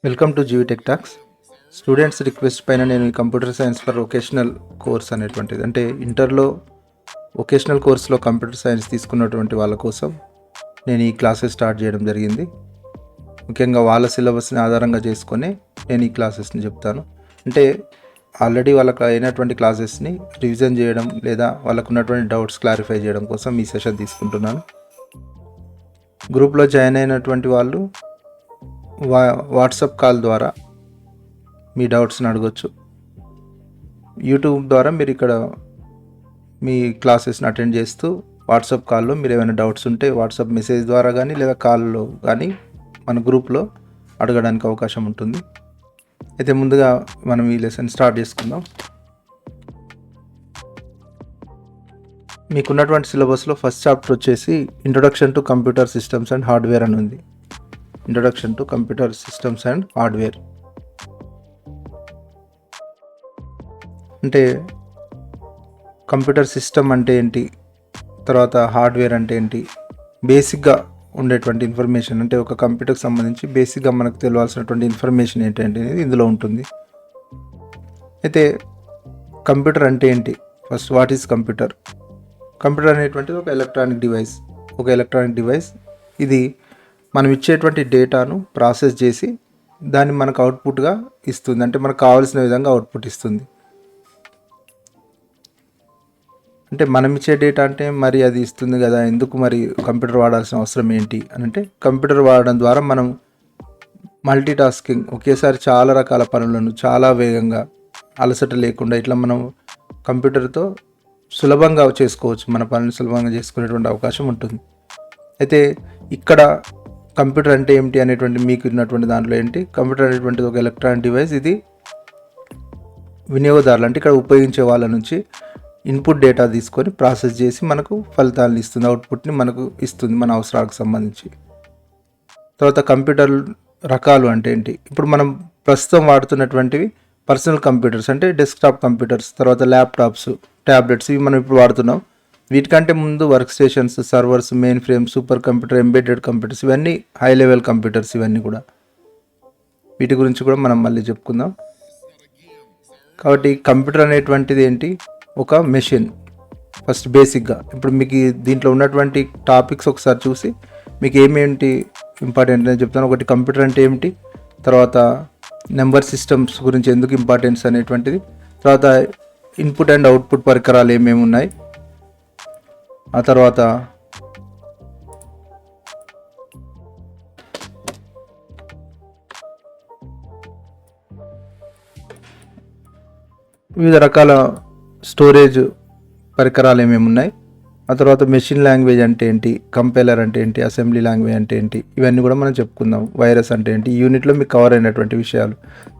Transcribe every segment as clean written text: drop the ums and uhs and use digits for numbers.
Welcome to GV tech talks. Students request పైన నేను ఈ computer science for vocational course అనేటువంటిది, అంటే ఇంటర్లో వొకేషనల్ కోర్స్లో కంప్యూటర్ సైన్స్ తీసుకున్నటువంటి వాళ్ళ కోసం నేను ఈ క్లాసెస్ స్టార్ట్ చేయడం జరిగింది. ముఖ్యంగా వాళ్ళ సిలబస్ని ఆధారంగా చేసుకొని నేను ఈ క్లాసెస్ని చెప్తాను. అంటే ఆల్రెడీ వాళ్ళకి అయినటువంటి క్లాసెస్ని రివిజన్ చేయడం లేదా వాళ్ళకు ఉన్నటువంటి డౌట్స్ క్లారిఫై చేయడం కోసం ఈ సెషన్ తీసుకుంటున్నాను. గ్రూప్లో జాయిన్ అయినటువంటి వాళ్ళు వాట్సాప్ కాల్ ద్వారా మీ డౌట్స్ని అడగొచ్చు. యూట్యూబ్ ద్వారా మీరు ఇక్కడ మీ క్లాసెస్ని అటెండ్ చేస్తూ వాట్సాప్ కాల్లో మీరు ఏమైనా డౌట్స్ ఉంటే వాట్సాప్ మెసేజ్ ద్వారా కానీ లేదా కాల్లో కానీ మన గ్రూప్లో అడగడానికి అవకాశం ఉంటుంది. అయితే ముందుగా మనం ఈ లెసన్ స్టార్ట్ చేసుకుందాం. మీకున్నటువంటి సిలబస్లో ఫస్ట్ చాప్టర్ వచ్చేసి introduction to computer systems and hardware అని ఉంది. Introduction to computer systems and hardware అంటే కంప్యూటర్ సిస్టమ్ అంటే ఏంటి, తర్వాత హార్డ్వేర్ అంటే ఏంటి, బేసిక్గా ఉండేటువంటి ఇన్ఫర్మేషన్, అంటే ఒక కంప్యూటర్కి సంబంధించి బేసిక్గా మనకు తెలియాల్సినటువంటి ఇన్ఫర్మేషన్ ఏంటంటే అనేది ఇందులో ఉంటుంది. అయితే కంప్యూటర్ అంటే ఏంటి, first what is computer? Computer అనేటువంటిది ఒక ఎలక్ట్రానిక్ డివైస్. ఇది మనం ఇచ్చేటువంటి డేటాను ప్రాసెస్ చేసి దాన్ని మనకు అవుట్పుట్గా ఇస్తుంది, అంటే మనకు కావాల్సిన విధంగా అవుట్పుట్ ఇస్తుంది. అంటే మనం ఇచ్చే డేటా అంటే మరి అది ఇస్తుంది కదా, ఎందుకు మరి కంప్యూటర్ వాడాల్సిన అవసరం ఏంటి అని అంటే, కంప్యూటర్ వాడడం ద్వారా మనం మల్టీ టాస్కింగ్, ఒకేసారి చాలా రకాల పనులను చాలా వేగంగా అలసట లేకుండా ఇట్లా మనం కంప్యూటర్తో సులభంగా చేసుకోవచ్చు, మన పనులు సులభంగా చేసుకునేటువంటి అవకాశం ఉంటుంది. అయితే ఇక్కడ కంప్యూటర్ అంటే ఏమిటి అనేటువంటి మీకు ఉన్నటువంటి దాంట్లో ఏంటి, కంప్యూటర్ అనేటువంటిది ఒక ఎలక్ట్రానిక్ డివైస్. ఇది వినియోగదారులు అంటే ఇక్కడ ఉపయోగించే వాళ్ళ నుంచి ఇన్పుట్ డేటా తీసుకొని ప్రాసెస్ చేసి మనకు ఫలితాలను ఇస్తుంది, అవుట్పుట్ని మనకు ఇస్తుంది మన అవసరాలకు సంబంధించి. తర్వాత కంప్యూటర్ రకాలు అంటే ఏంటి, ఇప్పుడు మనం ప్రస్తుతం వాడుతున్నటువంటివి పర్సనల్ కంప్యూటర్స్ అంటే డెస్క్టాప్ కంప్యూటర్స్, తర్వాత ల్యాప్టాప్స్, ట్యాబ్లెట్స్, ఇవి మనం ఇప్పుడు వాడుతున్నాం. వీటికంటే ముందు work stations, servers, main frame, super computer, embedded computers, ఇవన్నీ హై లెవెల్ కంప్యూటర్స్. ఇవన్నీ కూడా వీటి గురించి కూడా మనం మళ్ళీ చెప్పుకుందాం. కాబట్టి కంప్యూటర్ అనేటువంటిది ఏంటి, ఒక మెషిన్. ఫస్ట్ బేసిక్గా ఇప్పుడు మీకు దీంట్లో ఉన్నటువంటి టాపిక్స్ ఒకసారి చూసి మీకు ఏమేంటి ఇంపార్టెంట్ అని చెప్తాను. ఒకటి కంప్యూటర్ అంటే ఏమిటి, తర్వాత నెంబర్ సిస్టమ్స్ గురించి ఎందుకు ఇంపార్టెన్స్ అనేటువంటిది, తర్వాత ఇన్పుట్ అండ్ అవుట్పుట్ పరికరాలు ఏమేమి ఉన్నాయి, ఆ తర్వాత వివిధ రకాల స్టోరేజ్ పరికరాలు ఏమేమి ఉన్నాయి, ఆ తర్వాత మెషిన్ లాంగ్వేజ్ అంటే ఏంటి, కంపైలర్ అంటే ఏంటి, అసెంబ్లీ లాంగ్వేజ్ అంటే ఏంటి, ఇవన్నీ కూడా మనం చెప్పుకుందాం. వైరస్ అంటే ఏంటి, యూనిట్లో మీకు కవర్ అయినటువంటి విషయాలు.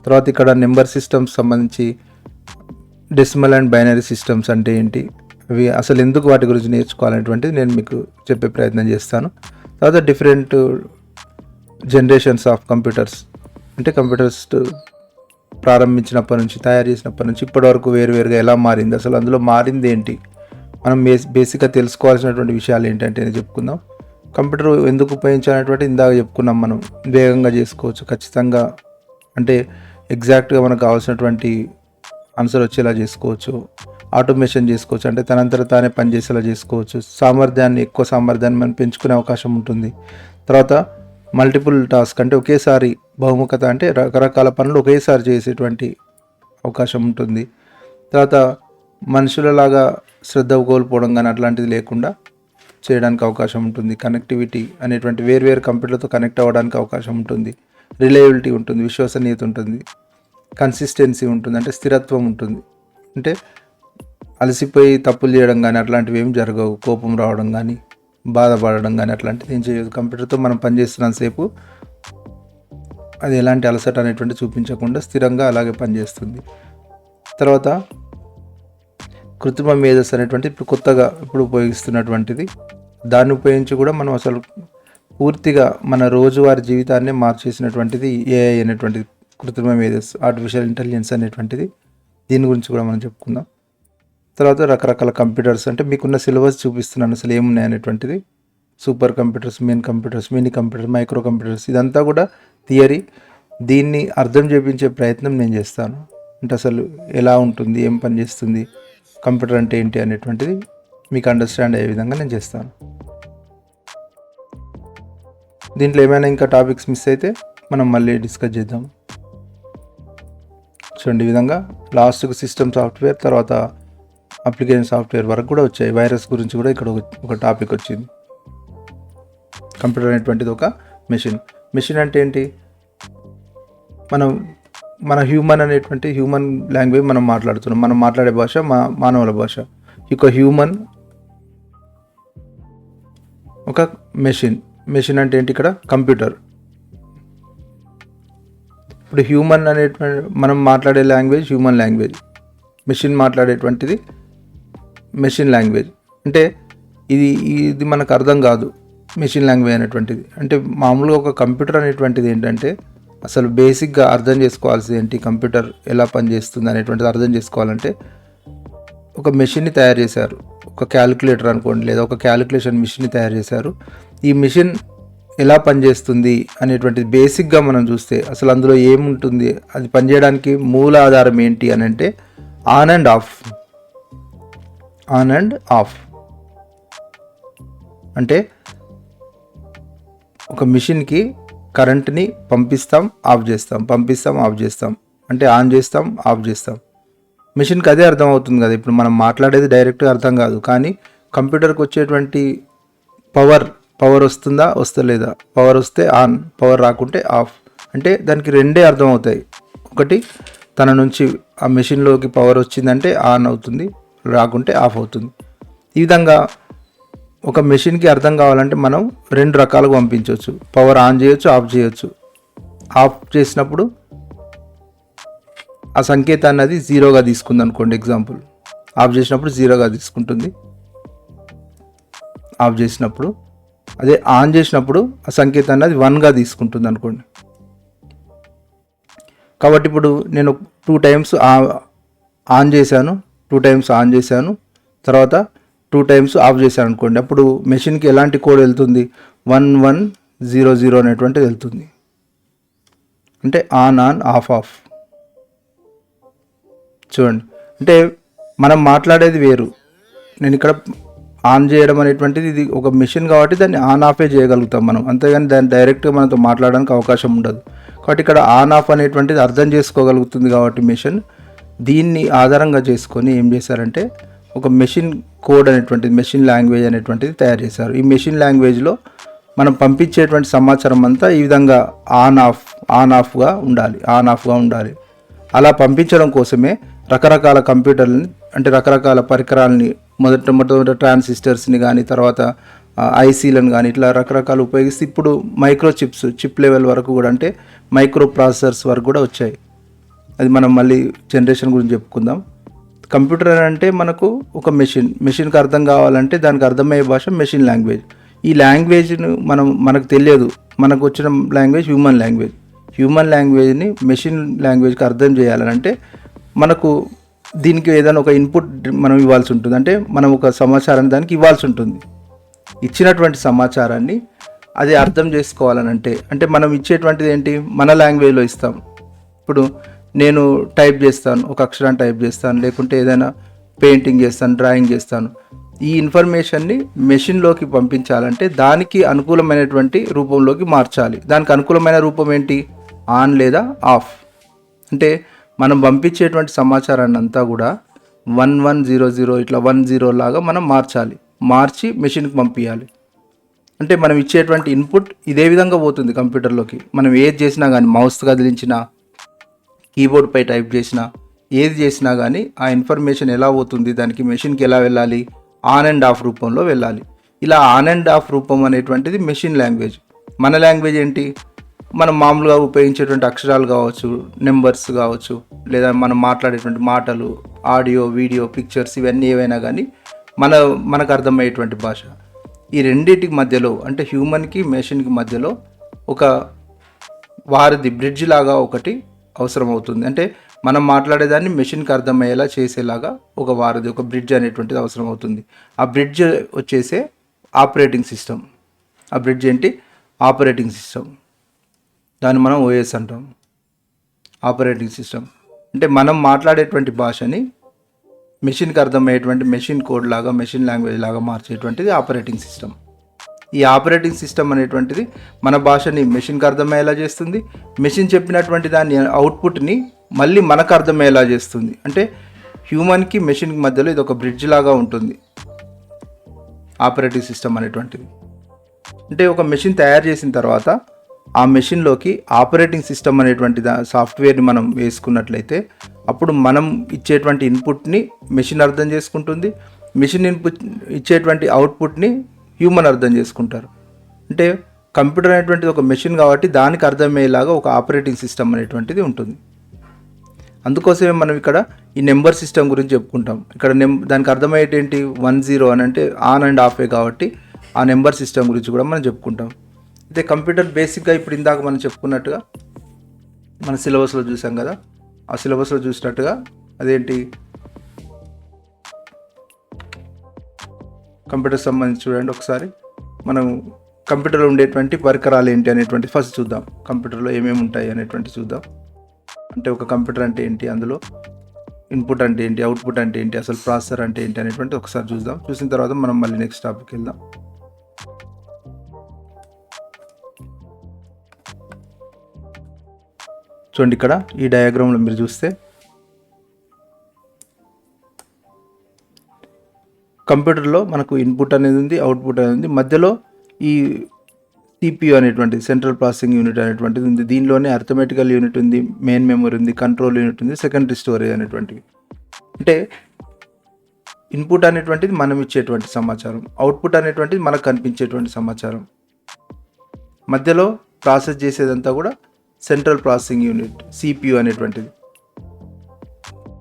తర్వాత ఇక్కడ నెంబర్ సిస్టమ్స్ సంబంధించి డెసిమల్ అండ్ బైనరీ సిస్టమ్స్ అంటే ఏంటి, అవి అసలు ఎందుకు వాటి గురించి నేర్చుకోవాలనేటువంటిది నేను మీకు చెప్పే ప్రయత్నం చేస్తాను. తర్వాత డిఫరెంట్ జనరేషన్స్ ఆఫ్ కంప్యూటర్స్, అంటే కంప్యూటర్స్ ప్రారంభించినప్పటి నుంచి, తయారు చేసినప్పటి నుంచి ఇప్పటి వరకు వేరువేరుగా ఎలా మారింది, అసలు అందులో మారింది ఏంటి, మనం బేసిక్గా తెలుసుకోవాల్సినటువంటి విషయాలు ఏంటంటే నేను చెప్పుకుందాం. కంప్యూటర్ ఎందుకు ఉపయోగించాలనేటువంటి ఇందాక చెప్పుకున్నాం. మనం వేగంగా చేసుకోవచ్చు ఖచ్చితంగా, అంటే ఎగ్జాక్ట్గా మనకు కావాల్సినటువంటి ఆన్సర్ వచ్చేలా చేసుకోవచ్చు, ఆటోమేషన్ చేసుకోవచ్చు, అంటే తనంతట తానే పనిచేసేలా చేసుకోవచ్చు, ఎక్కువ సామర్థ్యాన్ని మనం పెంచుకునే అవకాశం ఉంటుంది. తర్వాత మల్టిపుల్ టాస్క్ అంటే ఒకేసారి బహుముఖత, అంటే రకరకాల పనులు ఒకేసారి చేసేటువంటి అవకాశం ఉంటుంది. తర్వాత మనుషులలాగా శ్రద్ధ కోల్పోవడం కానీ అట్లాంటిది లేకుండా చేయడానికి అవకాశం ఉంటుంది. కనెక్టివిటీ అనేటువంటి వేర్వేరు కంప్యూటర్తో కనెక్ట్ అవ్వడానికి అవకాశం ఉంటుంది. రిలయబిలిటీ ఉంటుంది, విశ్వసనీయత ఉంటుంది, కన్సిస్టెన్సీ ఉంటుంది, అంటే స్థిరత్వం ఉంటుంది, అంటే అలసిపోయి తప్పులు చేయడం కానీ అట్లాంటివి ఏం జరగవు, కోపం రావడం కానీ బాధపడడం కానీ అట్లాంటిది ఏం చేయదు. కంప్యూటర్తో మనం పనిచేస్తున్నంతసేపు అది ఎలాంటి అలసట అనేటువంటి చూపించకుండా స్థిరంగా అలాగే పనిచేస్తుంది. తర్వాత కృత్రిమ మేధస్సు అనేటువంటి ఇప్పుడు ఉపయోగిస్తున్నటువంటిది, దాన్ని ఉపయోగించి కూడా మనం అసలు పూర్తిగా మన రోజువారీ జీవితాన్ని మార్చేసినటువంటిది ఏఐ అనేటువంటిది, కృత్రిమ మేధస్సు, ఆర్టిఫిషియల్ ఇంటెలిజెన్స్ అనేటువంటిది. దీని గురించి కూడా మనం చెప్పుకుందాం. తర్వాత రకరకాల కంప్యూటర్స్, అంటే మీకున్న సిలబస్ చూపిస్తున్నాను అసలు ఏమున్నాయి అనేటువంటిది. Super computers, main computers, mini computers, micro computers, ఇదంతా కూడా థియరీ. దీన్ని అర్థం చేపించే ప్రయత్నం నేను చేస్తాను. అంటే అసలు ఎలా ఉంటుంది, ఏం పని చేస్తుంది, కంప్యూటర్ అంటే ఏంటి అనేటువంటిది మీకు అండర్స్టాండ్ అయ్యే విధంగా నేను చేస్తాను. దీంట్లో ఏమైనా ఇంకా టాపిక్స్ మిస్ అయితే మనం మళ్ళీ డిస్కస్ చేద్దాం. చూడండి, ఈ విధంగా లాస్ట్కి సిస్టమ్ సాఫ్ట్వేర్, తర్వాత అప్లికేషన్ సాఫ్ట్వేర్ వరకు కూడా వచ్చాయి. వైరస్ గురించి కూడా ఇక్కడ ఒక టాపిక్ వచ్చింది. కంప్యూటర్ అనేటువంటిది ఒక మెషిన్ అంటే ఏంటి? మన హ్యూమన్ అనేటువంటి హ్యూమన్ లాంగ్వేజ్ మనం మాట్లాడుతున్నాం. మనం మాట్లాడే భాష మానవుల భాష. ఒక హ్యూమన్ ఒక మెషిన్ అంటే ఏంటి? ఇక్కడ కంప్యూటర్. ఇప్పుడు హ్యూమన్ అనేటువంటి మనం మాట్లాడే లాంగ్వేజ్ హ్యూమన్ లాంగ్వేజ్, మెషిన్ మాట్లాడేటువంటిది మెషిన్ లాంగ్వేజ్. అంటే ఇది మనకు అర్థం కాదు మెషిన్ లాంగ్వేజ్ అనేటువంటిది. అంటే మామూలుగా ఒక కంప్యూటర్ అనేటువంటిది ఏంటంటే అసలు బేసిక్గా అర్థం చేసుకోవాల్సింది ఏంటి, కంప్యూటర్ ఎలా పనిచేస్తుంది అనేటువంటిది అర్థం చేసుకోవాలంటే ఒక మెషిన్ని తయారు చేశారు. ఒక క్యాలిక్యులేటర్ అనుకోండి, లేదా ఒక క్యాలిక్యులేషన్ మిషన్ని తయారు చేశారు. ఈ మిషన్ ఎలా పనిచేస్తుంది అనేటువంటిది బేసిక్గా మనం చూస్తే అసలు అందులో ఏముంటుంది, అది పనిచేయడానికి మూల ఆధారం ఏంటి అని అంటే ఆన్ అండ్ ఆఫ్. అంటే ఒక మిషన్కి కరెంట్ని పంపిస్తాం, ఆఫ్ చేస్తాం, అంటే ఆన్ చేస్తాం, ఆఫ్ చేస్తాం. మిషన్కి అదే అర్థం అవుతుంది కదా. ఇప్పుడు మనం మాట్లాడేది డైరెక్ట్గా అర్థం కాదు, కానీ కంప్యూటర్కి వచ్చేటువంటి పవర్ వస్తుందా, వస్తలేదా, పవర్ వస్తే ఆన్, పవర్ రాకుంటే ఆఫ్. అంటే దానికి రెండే అర్థం అవుతాయి. ఒకటి, తన నుంచి ఆ మెషిన్లోకి పవర్ వచ్చిందంటే ఆన్ అవుతుంది, రాకుంటే ఆఫ్ అవుతుంది. ఈ విధంగా ఒక మెషిన్కి అర్థం కావాలంటే మనం రెండు రకాలుగా పంపించవచ్చు. పవర్ ఆన్ చేయొచ్చు, ఆఫ్ చేయొచ్చు. ఆఫ్ చేసినప్పుడు ఆ సంకేతాన్ని అది జీరోగా తీసుకుంది అనుకోండి. ఎగ్జాంపుల్, ఆఫ్ చేసినప్పుడు జీరోగా తీసుకుంటుంది ఆఫ్ చేసినప్పుడు. అదే ఆన్ చేసినప్పుడు ఆ సంకేతాన్ని అది 1గా తీసుకుంటుంది అనుకోండి. కాబట్టి ఇప్పుడు నేను 2 టైమ్స్ ఆన్ చేశాను, 2 టైమ్స్ ఆన్ చేశాను, తర్వాత 2 టైమ్స్ ఆఫ్ చేశాను అనుకోండి. అప్పుడు మెషిన్కి ఎలాంటి కోడ్ వెళ్తుంది? 1100 అనేటువంటిది వెళ్తుంది. అంటే ఆన్ ఆఫ్. చూడండి, అంటే మనం మాట్లాడేది వేరు. నేను ఇక్కడ ఆన్ చేయడం అనేటువంటిది ఇది ఒక మెషిన్ కాబట్టి దాన్ని ఆన్ ఆఫే చేయగలుగుతాం మనం, అంతేగాని దాన్ని డైరెక్ట్గా మనతో మాట్లాడడానికి అవకాశం ఉండదు. కాబట్టి ఇక్కడ ఆన్ ఆఫ్ అనేటువంటిది అర్థం చేసుకోగలుగుతుంది కాబట్టి మెషిన్ దీన్ని ఆధారంగా చేసుకొని ఏం చేశారంటే ఒక మెషిన్ కోడ్ అనేటువంటిది, మెషిన్ లాంగ్వేజ్ అనేటువంటిది తయారు చేశారు. ఈ మెషిన్ లాంగ్వేజ్లో మనం పంపించేటువంటి సమాచారం అంతా ఈ విధంగా ఆన్ ఆఫ్గా ఉండాలి. అలా పంపించడం కోసమే రకరకాల కంప్యూటర్లని, అంటే రకరకాల పరికరాలని, మొదట ట్రాన్సిస్టర్స్ని కానీ, తర్వాత ఐసీలను కానీ, ఇట్లా రకరకాలు ఉపయోగిస్తే ఇప్పుడు చిప్ లెవెల్ వరకు కూడా, అంటే మైక్రో ప్రాసెసర్స్ వరకు కూడా వచ్చాయి. అది మనం మళ్ళీ జనరేషన్ గురించి చెప్పుకుందాం. కంప్యూటర్ అంటే మనకు ఒక మెషిన్కి అర్థం కావాలంటే దానికి అర్థమయ్యే భాష మెషిన్ లాంగ్వేజ్. ఈ లాంగ్వేజ్ను మనకు తెలియదు. మనకు వచ్చిన లాంగ్వేజ్ హ్యూమన్ లాంగ్వేజ్ని మెషిన్ లాంగ్వేజ్కి అర్థం చేయాలంటే మనకు దీనికి ఏదైనా ఒక ఇన్పుట్ మనం ఇవ్వాల్సి ఉంటుంది. అంటే మనం ఒక సమాచారాన్ని దానికి ఇవ్వాల్సి ఉంటుంది. ఇచ్చినటువంటి సమాచారాన్ని అది అర్థం చేసుకోవాలనంటే, అంటే మనం ఇచ్చేటువంటిది ఏంటి, మన లాంగ్వేజ్లో ఇస్తాం. ఇప్పుడు నేను టైప్ చేస్తాను, ఒక అక్షరాన్ని టైప్ చేస్తాను, లేకుంటే ఏదైనా పెయింటింగ్ చేస్తాను, డ్రాయింగ్ చేస్తాను. ఈ ఇన్ఫర్మేషన్ని మెషిన్లోకి పంపించాలంటే దానికి అనుకూలమైనటువంటి రూపంలోకి మార్చాలి. దానికి అనుకూలమైన రూపం ఏంటి? ఆన్ లేదా ఆఫ్. అంటే మనం పంపించేటువంటి సమాచారాన్ని అంతా కూడా 1100 ఇట్లా 10 లాగా మనం మార్చి మెషిన్కి పంపించాలి. అంటే మనం ఇచ్చేటువంటి ఇన్పుట్ ఇదే విధంగా పోతుంది కంప్యూటర్లోకి. మనం ఏది చేసినా కానీ, మౌస్ కదిలించినా, కీబోర్డ్పై టైప్ చేసినా, ఏది చేసినా కానీ ఆ ఇన్ఫర్మేషన్ ఎలా పోతుంది, దానికి మెషిన్కి ఎలా వెళ్ళాలి? ఆన్ అండ్ ఆఫ్ రూపంలో వెళ్ళాలి. ఇలా ఆన్ అండ్ ఆఫ్ రూపం అనేటువంటిది మెషిన్ లాంగ్వేజ్. మన లాంగ్వేజ్ ఏంటి? మనం మామూలుగా ఉపయోగించేటువంటి అక్షరాలు కావచ్చు, నెంబర్స్ కావచ్చు, లేదా మనం మాట్లాడేటువంటి మాటలు, ఆడియో, వీడియో, పిక్చర్స్, ఇవన్నీ ఏవైనా కానీ మనకు అర్థమయ్యేటువంటి భాష. ఈ రెండింటికి మధ్యలో, అంటే హ్యూమన్కి మెషిన్కి మధ్యలో ఒక బ్రిడ్జ్ లాగా ఒకటి అవసరం అవుతుంది. అంటే మనం మాట్లాడేదాన్ని మెషిన్కి అర్థమయ్యేలా చేసేలాగా ఒక బ్రిడ్జ్ అనేటువంటిది అవసరం అవుతుంది. ఆ బ్రిడ్జ్ వచ్చేసే ఆపరేటింగ్ సిస్టమ్. ఆ బ్రిడ్జ్ ఏంటి? Operating system. దాన్ని మనం ఓఎస్ అంటాం. ఆపరేటింగ్ సిస్టమ్ అంటే మనం మాట్లాడేటువంటి భాషని మెషిన్కి అర్థమయ్యేటువంటి మెషిన్ కోడ్ లాగా, మెషిన్ లాంగ్వేజ్ లాగా మార్చేటువంటిది ఆపరేటింగ్ సిస్టమ్. ఈ ఆపరేటింగ్ సిస్టమ్ అనేటువంటిది మన భాషని మెషిన్కి అర్థమయ్యేలా చేస్తుంది. మెషిన్ చెప్పినటువంటి దాని అవుట్పుట్ని మళ్ళీ మనకు అర్థమయ్యేలా చేస్తుంది. అంటే హ్యూమన్కి మెషిన్కి మధ్యలో ఇది ఒక బ్రిడ్జ్ లాగా ఉంటుంది ఆపరేటింగ్ సిస్టమ్ అనేటువంటిది. అంటే ఒక మెషిన్ తయారు చేసిన తర్వాత ఆ మెషిన్లోకి ఆపరేటింగ్ సిస్టమ్ అనేటువంటి సాఫ్ట్వేర్ని మనం వేసుకున్నట్లయితే అప్పుడు మనం ఇచ్చేటువంటి ఇన్పుట్ని మెషిన్ అర్థం చేసుకుంటుంది. మెషిన్ ఇన్పుట్ ఇచ్చేటువంటి అవుట్పుట్ని హ్యూమన్ అర్థం చేసుకుంటారు. అంటే కంప్యూటర్ అనేటువంటిది ఒక మెషిన్ కాబట్టి దానికి అర్థమయ్యేలాగా ఒక ఆపరేటింగ్ సిస్టమ్ అనేటువంటిది ఉంటుంది. అందుకోసమే మనం ఇక్కడ ఈ నెంబర్ సిస్టమ్ గురించి చెప్పుకుంటాం. ఇక్కడ దానికి అర్థమయ్యేటేంటి 10 అని అంటే ఆన్ అండ్ ఆఫే కాబట్టి ఆ నెంబర్ సిస్టమ్ గురించి కూడా మనం చెప్పుకుంటాం. అయితే కంప్యూటర్ బేసిక్గా ఇప్పుడు ఇందాక మనం చెప్పుకున్నట్టుగా మన సిలబస్లో చూసాం కదా, ఆ సిలబస్లో చూసినట్టుగా అదేంటి కంప్యూటర్ సంబంధించి చూడండి ఒకసారి. మనం కంప్యూటర్లో ఉండేటువంటి పరికరాలు ఏంటి అనేటువంటి ఫస్ట్ చూద్దాం. కంప్యూటర్లో ఏమేమి ఉంటాయి అనేటువంటి చూద్దాం. అంటే ఒక కంప్యూటర్ అంటే ఏంటి, అందులో ఇన్పుట్ అంటే ఏంటి, అవుట్పుట్ అంటే ఏంటి, అసలు ప్రాసెసర్ అంటే ఏంటి అనేటువంటి ఒకసారి చూద్దాం. చూసిన తర్వాత మనం మళ్ళీ నెక్స్ట్ టాపిక్ వెళ్దాం. చూడండి, ఇక్కడ ఈ డయాగ్రామ్లో మీరు చూస్తే కంప్యూటర్లో మనకు ఇన్పుట్ అనేది ఉంది, అవుట్పుట్ అనేది ఉంది. మధ్యలో ఈ CPU అనేటువంటిది, సెంట్రల్ ప్రాసెసింగ్ యూనిట్ అనేటువంటిది ఉంది. దీనిలోనే అర్థమెటికల్ యూనిట్ ఉంది, మెయిన్ మెమరీ ఉంది, కంట్రోల్ యూనిట్ ఉంది, సెకండరీ స్టోరేజ్ అనేటువంటివి. అంటే ఇన్పుట్ అనేటువంటిది మనం ఇచ్చేటువంటి సమాచారం, అవుట్పుట్ అనేటువంటిది మనకు కనిపించేటువంటి సమాచారం, మధ్యలో ప్రాసెస్ చేసేదంతా కూడా సెంట్రల్ ప్రాసెసింగ్ యూనిట్ CPU అనేటువంటిది.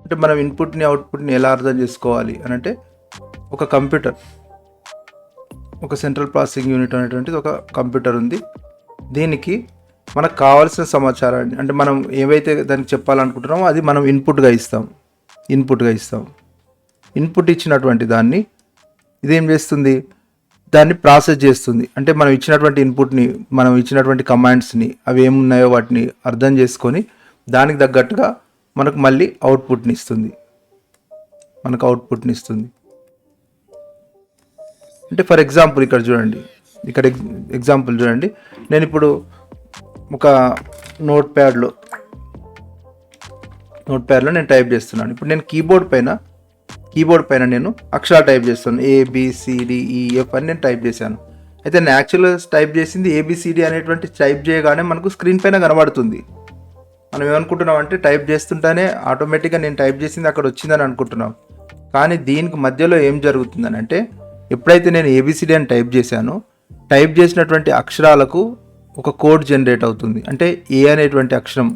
అంటే మనం ఇన్పుట్ని అవుట్పుట్ని ఎలా అర్థం చేసుకోవాలి అని అంటే ఒక కంప్యూటర్, ఒక సెంట్రల్ ప్రాసెసింగ్ యూనిట్ అనేటువంటిది ఒక కంప్యూటర్ ఉంది. దీనికి మనకు కావాల్సిన సమాచారాన్ని అంటే మనం ఏవైతే దానికి చెప్పాలనుకుంటున్నామో అది మనం ఇన్పుట్గా ఇస్తాం. ఇన్పుట్ ఇచ్చినటువంటి దాన్ని ఇదేం చేస్తుంది, దాన్ని ప్రాసెస్ చేస్తుంది. అంటే మనం ఇచ్చినటువంటి ఇన్పుట్ని, మనం ఇచ్చినటువంటి కమాండ్స్ని, అవి ఏమున్నాయో వాటిని అర్థం చేసుకొని దానికి తగ్గట్టుగా మనకు మళ్ళీ అవుట్పుట్ని ఇస్తుంది. అంటే ఫర్ ఎగ్జాంపుల్ ఇక్కడ చూడండి, ఎగ్జాంపుల్ చూడండి. నేను ఇప్పుడు ఒక నోట్ ప్యాడ్లో నేను టైప్ చేస్తున్నాను. ఇప్పుడు నేను కీబోర్డ్ పైన నేను అక్షరాలు టైప్ చేస్తాను. ABCDEF అని నేను టైప్ చేశాను. అయితే నేను యాక్చువల్గా టైప్ చేసింది ABCD అనేటువంటి టైప్ చేయగానే మనకు స్క్రీన్ పైన కనబడుతుంది. మనం ఏమనుకుంటున్నాం అంటే టైప్ చేస్తుంటేనే ఆటోమేటిక్గా నేను టైప్ చేసింది అక్కడ వచ్చిందని అనుకుంటున్నాం. కానీ దీనికి మధ్యలో ఏం జరుగుతుందని అంటే ఎప్పుడైతే నేను ABCD అని టైప్ చేశానో, టైప్ చేసినటువంటి అక్షరాలకు ఒక కోడ్ జనరేట్ అవుతుంది. అంటే A అనేటువంటి అక్షరం,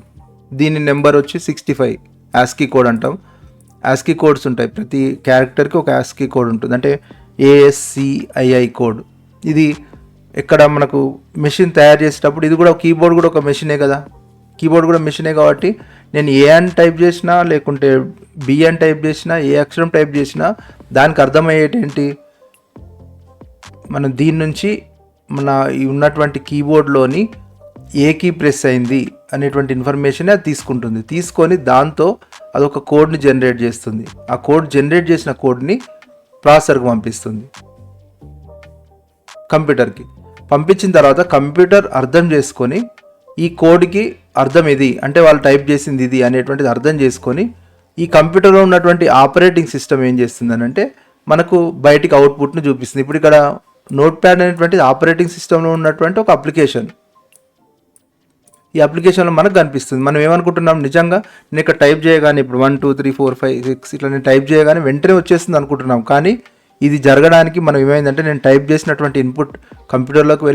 దీని నెంబర్ వచ్చి 65 ASCII కోడ్ అంటాం. ASCII కోడ్స్ ఉంటాయి, ప్రతి క్యారెక్టర్కి ఒక ASCII కోడ్ ఉంటుంది. అంటే ASCII కోడ్. ఇది ఎక్కడ మనకు మెషిన్ తయారు చేసేటప్పుడు ఇది కూడా కీబోర్డ్ కూడా ఒక మెషినే కదా, కీబోర్డ్ కూడా మెషినే కాబట్టి నేను A అని టైప్ చేసినా లేకుంటే B అని టైప్ చేసినా, ఏ అక్షరం టైప్ చేసినా దానికి అర్థమయ్యేటేంటి, మనం దీని నుంచి మన ఉన్నటువంటి కీబోర్డ్లోని ఏ కీ ప్రెస్ అయింది అనేటువంటి ఇన్ఫర్మేషన్ అది తీసుకుంటుంది. తీసుకొని దాంతో అదొక కోడ్ని జనరేట్ చేస్తుంది. ఆ కోడ్ జనరేట్ చేసిన కోడ్ని ప్రాసెసర్కి పంపిస్తుంది, కంప్యూటర్కి. పంపించిన తర్వాత కంప్యూటర్ అర్థం చేసుకొని ఈ కోడ్కి అర్థం ఇది అంటే వాళ్ళు టైప్ చేసింది ఇది అనేటువంటిది అర్థం చేసుకొని ఈ కంప్యూటర్లో ఉన్నటువంటి ఆపరేటింగ్ సిస్టమ్ ఏం చేస్తుందని అంటే మనకు బయటికి అవుట్పుట్ని చూపిస్తుంది. ఇప్పుడు ఇక్కడ నోట్ ప్యాడ్ అనేటువంటిది ఆపరేటింగ్ సిస్టంలో ఉన్నటువంటి ఒక అప్లికేషన్. ఈ అప్లికేషన్లో మనకు కనిపిస్తుంది. మనం ఏమనుకుంటున్నాం, నిజంగా నేను ఇక్కడ టైప్ చేయగానే ఇప్పుడు 1 2 3 4 5 6 ఇట్లా నేను టైప్ చేయగానే వెంటనే వచ్చేస్తుంది అనుకుంటున్నాం. కానీ ఇది జరగడానికి మనం ఏమైందంటే నేను టైప్ చేసినటువంటి ఇన్పుట్ కంప్యూటర్లోకి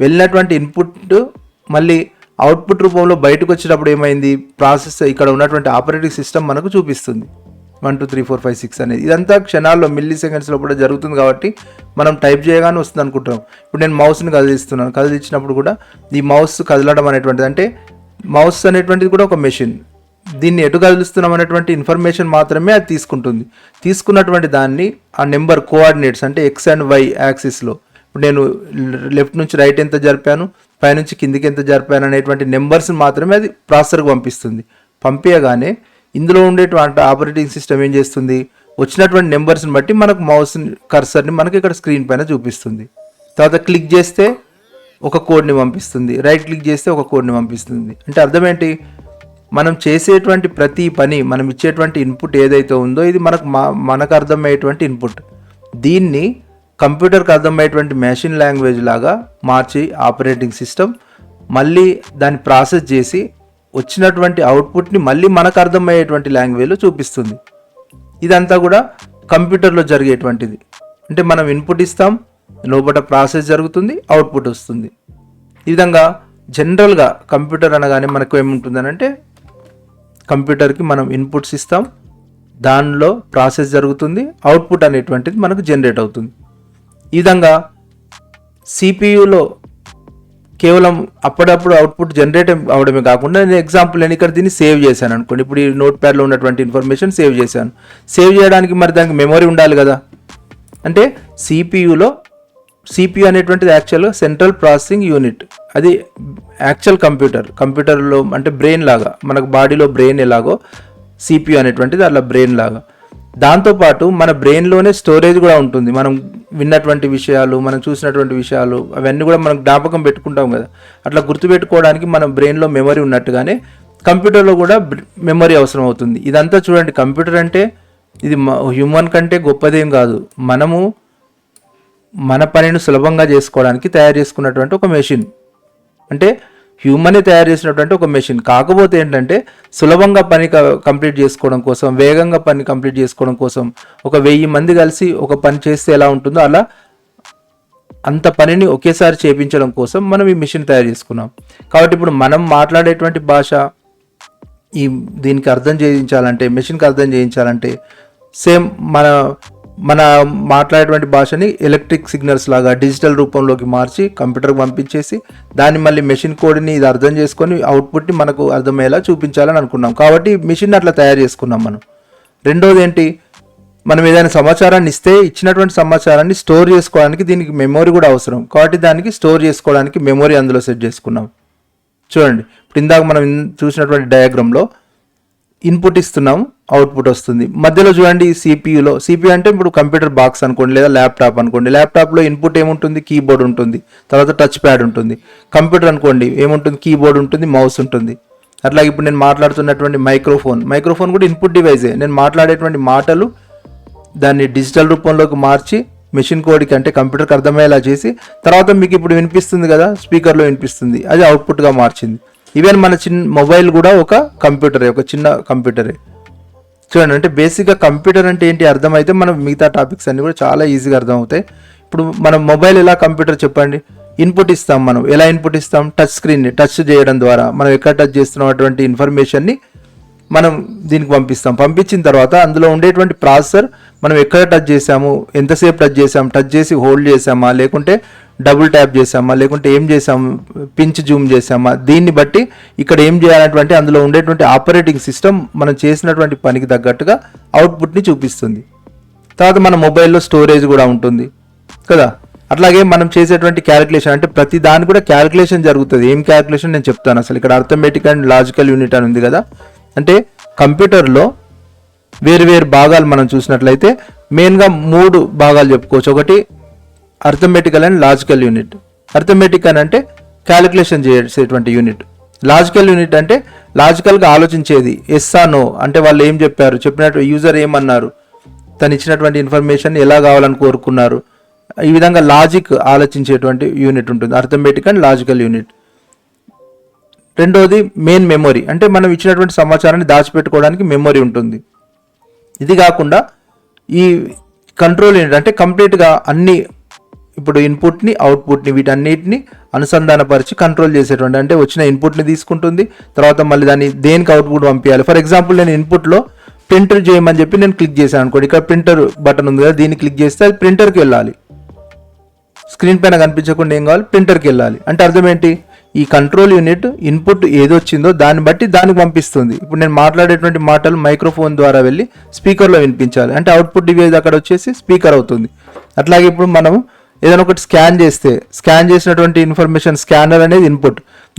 వెళ్ళినటువంటి ఇన్పుట్ మళ్ళీ అవుట్పుట్ రూపంలో బయటకు వచ్చేటప్పుడు ఏమైంది, ప్రాసెస్ ఇక్కడ ఉన్నటువంటి ఆపరేటింగ్ సిస్టమ్ మనకు చూపిస్తుంది 1 2 3 4 5 6 అనేది. ఇదంతా క్షణాల్లో, మిల్లీ సెకండ్స్లో కూడా జరుగుతుంది కాబట్టి మనం టైప్ చేయగానే వస్తుంది అనుకుంటున్నాం. ఇప్పుడు నేను మౌస్ని కదిలించినప్పుడు కూడా ఈ మౌస్ కదలడం అనేటువంటిది, అంటే మౌస్ అనేటువంటిది కూడా ఒక మెషిన్. దీన్ని ఎటు కదిలిస్తున్నాం అనేటువంటి ఇన్ఫర్మేషన్ మాత్రమే అది తీసుకుంటుంది. తీసుకున్నటువంటి దాన్ని ఆ నెంబర్ కోఆర్డినేట్స్ అంటే X and Y యాక్సిస్లో ఇప్పుడు నేను లెఫ్ట్ నుంచి రైట్ ఎంత జరిపాను, పైనుంచి కిందికి ఎంత జరిపాను అనేటువంటి నెంబర్స్ మాత్రమే అది ప్రాసెసర్కి పంపిస్తుంది. పంపించగానే ఇందులో ఉండేటువంటి ఆపరేటింగ్ సిస్టమ్ ఏం చేస్తుంది, వచ్చినటువంటి నెంబర్స్ని బట్టి మనకు మౌస్ కర్సర్ని మనకి ఇక్కడ స్క్రీన్ పైన చూపిస్తుంది. తర్వాత క్లిక్ చేస్తే ఒక కోడ్ని పంపిస్తుంది, రైట్ క్లిక్ చేస్తే ఒక కోడ్ని పంపిస్తుంది. అంటే అర్థం ఏంటి, మనం చేసేటువంటి ప్రతి పని, మనం ఇచ్చేటువంటి ఇన్పుట్ ఏదైతే ఉందో ఇది మనకు అర్థమయ్యేటువంటి ఇన్పుట్. దీన్ని కంప్యూటర్కి అర్థమయ్యేటువంటి మెషిన్ లాంగ్వేజ్ లాగా మార్చి ఆపరేటింగ్ సిస్టమ్ మళ్ళీ దాన్ని ప్రాసెస్ చేసి వచ్చినటువంటి అవుట్పుట్ని మళ్ళీ మనకు అర్థమయ్యేటువంటి లాంగ్వేజ్లో చూపిస్తుంది. ఇదంతా కూడా కంప్యూటర్లో జరిగేటువంటిది. అంటే మనం ఇన్పుట్ ఇస్తాం, లోపల ప్రాసెస్ జరుగుతుంది, అవుట్పుట్ వస్తుంది. ఈ విధంగా జనరల్గా కంప్యూటర్ అనగానే మనకు ఏముంటుందని అంటే, కంప్యూటర్కి మనం ఇన్పుట్స్ ఇస్తాం, దానిలో ప్రాసెస్ జరుగుతుంది, అవుట్పుట్ అనేటువంటిది మనకు జనరేట్ అవుతుంది. ఈ విధంగా సిపియులో కేవలం అప్పుడప్పుడు అవుట్పుట్ జనరేట్ అవడమే కాకుండా నేను ఇక్కడ దీన్ని సేవ్ చేశాను అనుకోండి. ఇప్పుడు ఈ నోట్ ప్యాడ్లో ఉన్నటువంటి ఇన్ఫర్మేషన్ సేవ్ చేశాను. సేవ్ చేయడానికి మరి దానికి మెమరీ ఉండాలి కదా. అంటే సిపియు అనేటువంటిది యాక్చువల్గా సెంట్రల్ ప్రాసెసింగ్ యూనిట్. అది యాక్చువల్ కంప్యూటర్లో అంటే బ్రెయిన్ లాగా, మనకు బాడీలో బ్రెయిన్ ఎలాగో సిపియు అనేటువంటిది అలా బ్రెయిన్ లాగా. దాంతోపాటు మన బ్రెయిన్లోనే స్టోరేజ్ కూడా ఉంటుంది. మనం విన్నటువంటి విషయాలు, మనం చూసినటువంటి విషయాలు అవన్నీ కూడా మనం జ్ఞాపకం పెట్టుకుంటాం కదా. అట్లా గుర్తుపెట్టుకోవడానికి మన బ్రెయిన్లో మెమరీ ఉన్నట్టుగానే కంప్యూటర్లో కూడా మెమరీ అవసరం అవుతుంది. ఇదంతా చూడండి, కంప్యూటర్ అంటే ఇది హ్యూమన్ కంటే గొప్పదేం కాదు. మనము మన పనిని సులభంగా చేసుకోవడానికి తయారు చేసుకున్నటువంటి ఒక మెషిన్. అంటే హ్యూమనే తయారు చేసినటువంటి ఒక మెషిన్. కాకపోతే ఏంటంటే సులభంగా పని కంప్లీట్ చేసుకోవడం కోసం, వేగంగా పని కంప్లీట్ చేసుకోవడం కోసం, ఒక 1000 మంది కలిసి ఒక పని చేస్తే ఎలా ఉంటుందో అలా అంత పనిని ఒకేసారి చేయించడం కోసం మనం ఈ మెషిన్ తయారు చేసుకున్నాం. కాబట్టి ఇప్పుడు మనం మాట్లాడేటువంటి భాష దీనికి అర్థం చేయించాలంటే, మెషిన్కి అర్థం చేయించాలంటే సేమ్ మన మాట్లాడేటువంటి భాషని ఎలక్ట్రిక్ సిగ్నల్స్ లాగా డిజిటల్ రూపంలోకి మార్చి కంప్యూటర్కి పంపించేసి దాన్ని మళ్ళీ మెషిన్ కోడ్ని ఇది అర్థం చేసుకొని అవుట్పుట్ని మనకు అర్థమయ్యేలా చూపించాలని అనుకున్నాం. కాబట్టి మెషిన్ అట్లా తయారు చేసుకున్నాం మనం. రెండోది ఏంటి, మనం ఏదైనా సమాచారాన్ని ఇస్తే ఇచ్చినటువంటి సమాచారాన్ని స్టోర్ చేసుకోవడానికి దీనికి మెమరీ కూడా అవసరం. కాబట్టి దానికి స్టోర్ చేసుకోవడానికి మెమరీ అందులో సెట్ చేసుకున్నాం. చూడండి, ఇప్పుడు ఇందాక మనం చూసినటువంటి డయాగ్రామ్లో ఇన్పుట్ ఇస్తున్నాం, అవుట్పుట్ వస్తుంది. మధ్యలో చూడండి సిపియు అంటే ఇప్పుడు కంప్యూటర్ బాక్స్ అనుకోండి, లేదా ల్యాప్టాప్ అనుకోండి. ల్యాప్టాప్లో ఇన్పుట్ ఏముంటుంది, కీబోర్డ్ ఉంటుంది, తర్వాత టచ్ ప్యాడ్ ఉంటుంది. కంప్యూటర్ అనుకోండి ఏముంటుంది, కీబోర్డ్ ఉంటుంది, మౌస్ ఉంటుంది. అట్లాగే ఇప్పుడు నేను మాట్లాడుతున్నటువంటి మైక్రోఫోన్ కూడా ఇన్పుట్ డివైజే. నేను మాట్లాడేటువంటి మాటలు దాన్ని డిజిటల్ రూపంలోకి మార్చి మెషిన్ కోడ్కి అంటే కంప్యూటర్కి అర్థమయ్యేలా చేసి తర్వాత మీకు ఇప్పుడు వినిపిస్తుంది కదా, స్పీకర్లో వినిపిస్తుంది, అది అవుట్పుట్గా మార్చింది. ఈవెన్ మన మొబైల్ కూడా ఒక కంప్యూటరే, ఒక చిన్న కంప్యూటరే. చూడండి, అంటే బేసిక్గా కంప్యూటర్ అంటే ఏంటి అర్థమైతే మనం మిగతా టాపిక్స్ అన్నీ కూడా చాలా ఈజీగా అర్థమవుతాయి. ఇప్పుడు మన మొబైల్ ఎలా కంప్యూటర్ చెప్పండి, ఇన్పుట్ ఇస్తాం. మనం ఎలా ఇన్పుట్ ఇస్తాం, టచ్ స్క్రీన్ని టచ్ చేయడం ద్వారా మనం ఎక్కడ టచ్ చేస్తున్నటువంటి ఇన్ఫర్మేషన్ని మనం దీనికి పంపిస్తాం. పంపించిన తర్వాత అందులో ఉండేటువంటి ప్రాసెసర్ మనం ఎక్కడ టచ్ చేసాము, ఎంతసేపు టచ్ చేసాము, టచ్ చేసి హోల్డ్ చేసామా, లేకుంటే డబుల్ ట్యాప్ చేసామా, లేకుంటే ఏం చేసాము, పించ్ జూమ్ చేసామా, దీన్ని బట్టి ఇక్కడ ఏం చేయాలంటే అందులో ఉండేటువంటి ఆపరేటింగ్ సిస్టమ్ మనం చేసినటువంటి పనికి తగ్గట్టుగా అవుట్పుట్ని చూపిస్తుంది. తర్వాత మన మొబైల్లో స్టోరేజ్ కూడా ఉంటుంది కదా. అట్లాగే మనం చేసేటువంటి క్యాలిక్యులేషన్ అంటే ప్రతి దాని కూడా క్యాలిక్యులేషన్ జరుగుతుంది. ఏం క్యాలిక్యులేషన్ నేను చెప్తాను. అసలు ఇక్కడ అర్థమెటిక్ అండ్ లాజికల్ యూనిట్ అని ఉంది కదా. అంటే కంప్యూటర్లో వేరు భాగాలు మనం చూసినట్లయితే మెయిన్గా 3 భాగాలు చెప్పుకోవచ్చు. ఒకటి arithmetical and logical unit. Arithmetic అని అంటే క్యాలిక్యులేషన్ చేసేటువంటి యూనిట్. లాజికల్ యూనిట్ అంటే లాజికల్గా ఆలోచించేది. ఎస్ ఆ నో అంటే వాళ్ళు ఏం చెప్పారు, చెప్పినట్టు యూజర్ ఏమన్నారు, తను ఇచ్చినటువంటి ఇన్ఫర్మేషన్ ఎలా కావాలని కోరుకున్నారు, ఈ విధంగా లాజిక్ ఆలోచించేటువంటి యూనిట్ ఉంటుంది. Arithmetic and logical unit. రెండోది మెయిన్ మెమొరీ, అంటే మనం ఇచ్చినటువంటి సమాచారాన్ని దాచిపెట్టుకోవడానికి మెమొరీ ఉంటుంది. ఇది కాకుండా ఈ కంట్రోల్ యూనిట్ అంటే కంప్లీట్గా అన్ని ఇప్పుడు ఇన్పుట్ని అవుట్పుట్ని వీటన్నిటిని అనుసంధానపరిచి కంట్రోల్ చేసేటువంటి, అంటే వచ్చిన ఇన్పుట్ని తీసుకుంటుంది, తర్వాత మళ్ళీ దాన్ని దేనికి అవుట్పుట్ పంపించాలి. ఫర్ ఎగ్జాంపుల్ నేను ఇన్పుట్లో ప్రింటర్ చేయమని చెప్పి నేను క్లిక్ చేశాను అనుకోండి. ఇక్కడ ప్రింటర్ బటన్ ఉంది కదా, దీన్ని క్లిక్ చేస్తే అది ప్రింటర్కి వెళ్ళాలి. స్క్రీన్ పైన కనిపించకుండా ఏం కావాలి, ప్రింటర్కి వెళ్ళాలి. అంటే అర్థం ఏంటి, ఈ కంట్రోల్ యూనిట్ ఇన్పుట్ ఏదొచ్చిందో దాన్ని బట్టి దానికి పంపిస్తుంది. ఇప్పుడు నేను మాట్లాడేటువంటి మాటలు మైక్రోఫోన్ ద్వారా వెళ్ళి స్పీకర్లో వినిపించాలి, అంటే అవుట్పుట్ డివైస్ అక్కడ వచ్చేసి స్పీకర్ అవుతుంది. అట్లాగే ఇప్పుడు మనం ఏదైనా ఒకటి స్కాన్ చేస్తే స్కాన్ చేసినటువంటి ఇన్ఫర్మేషన్ స్కానర్ అనేది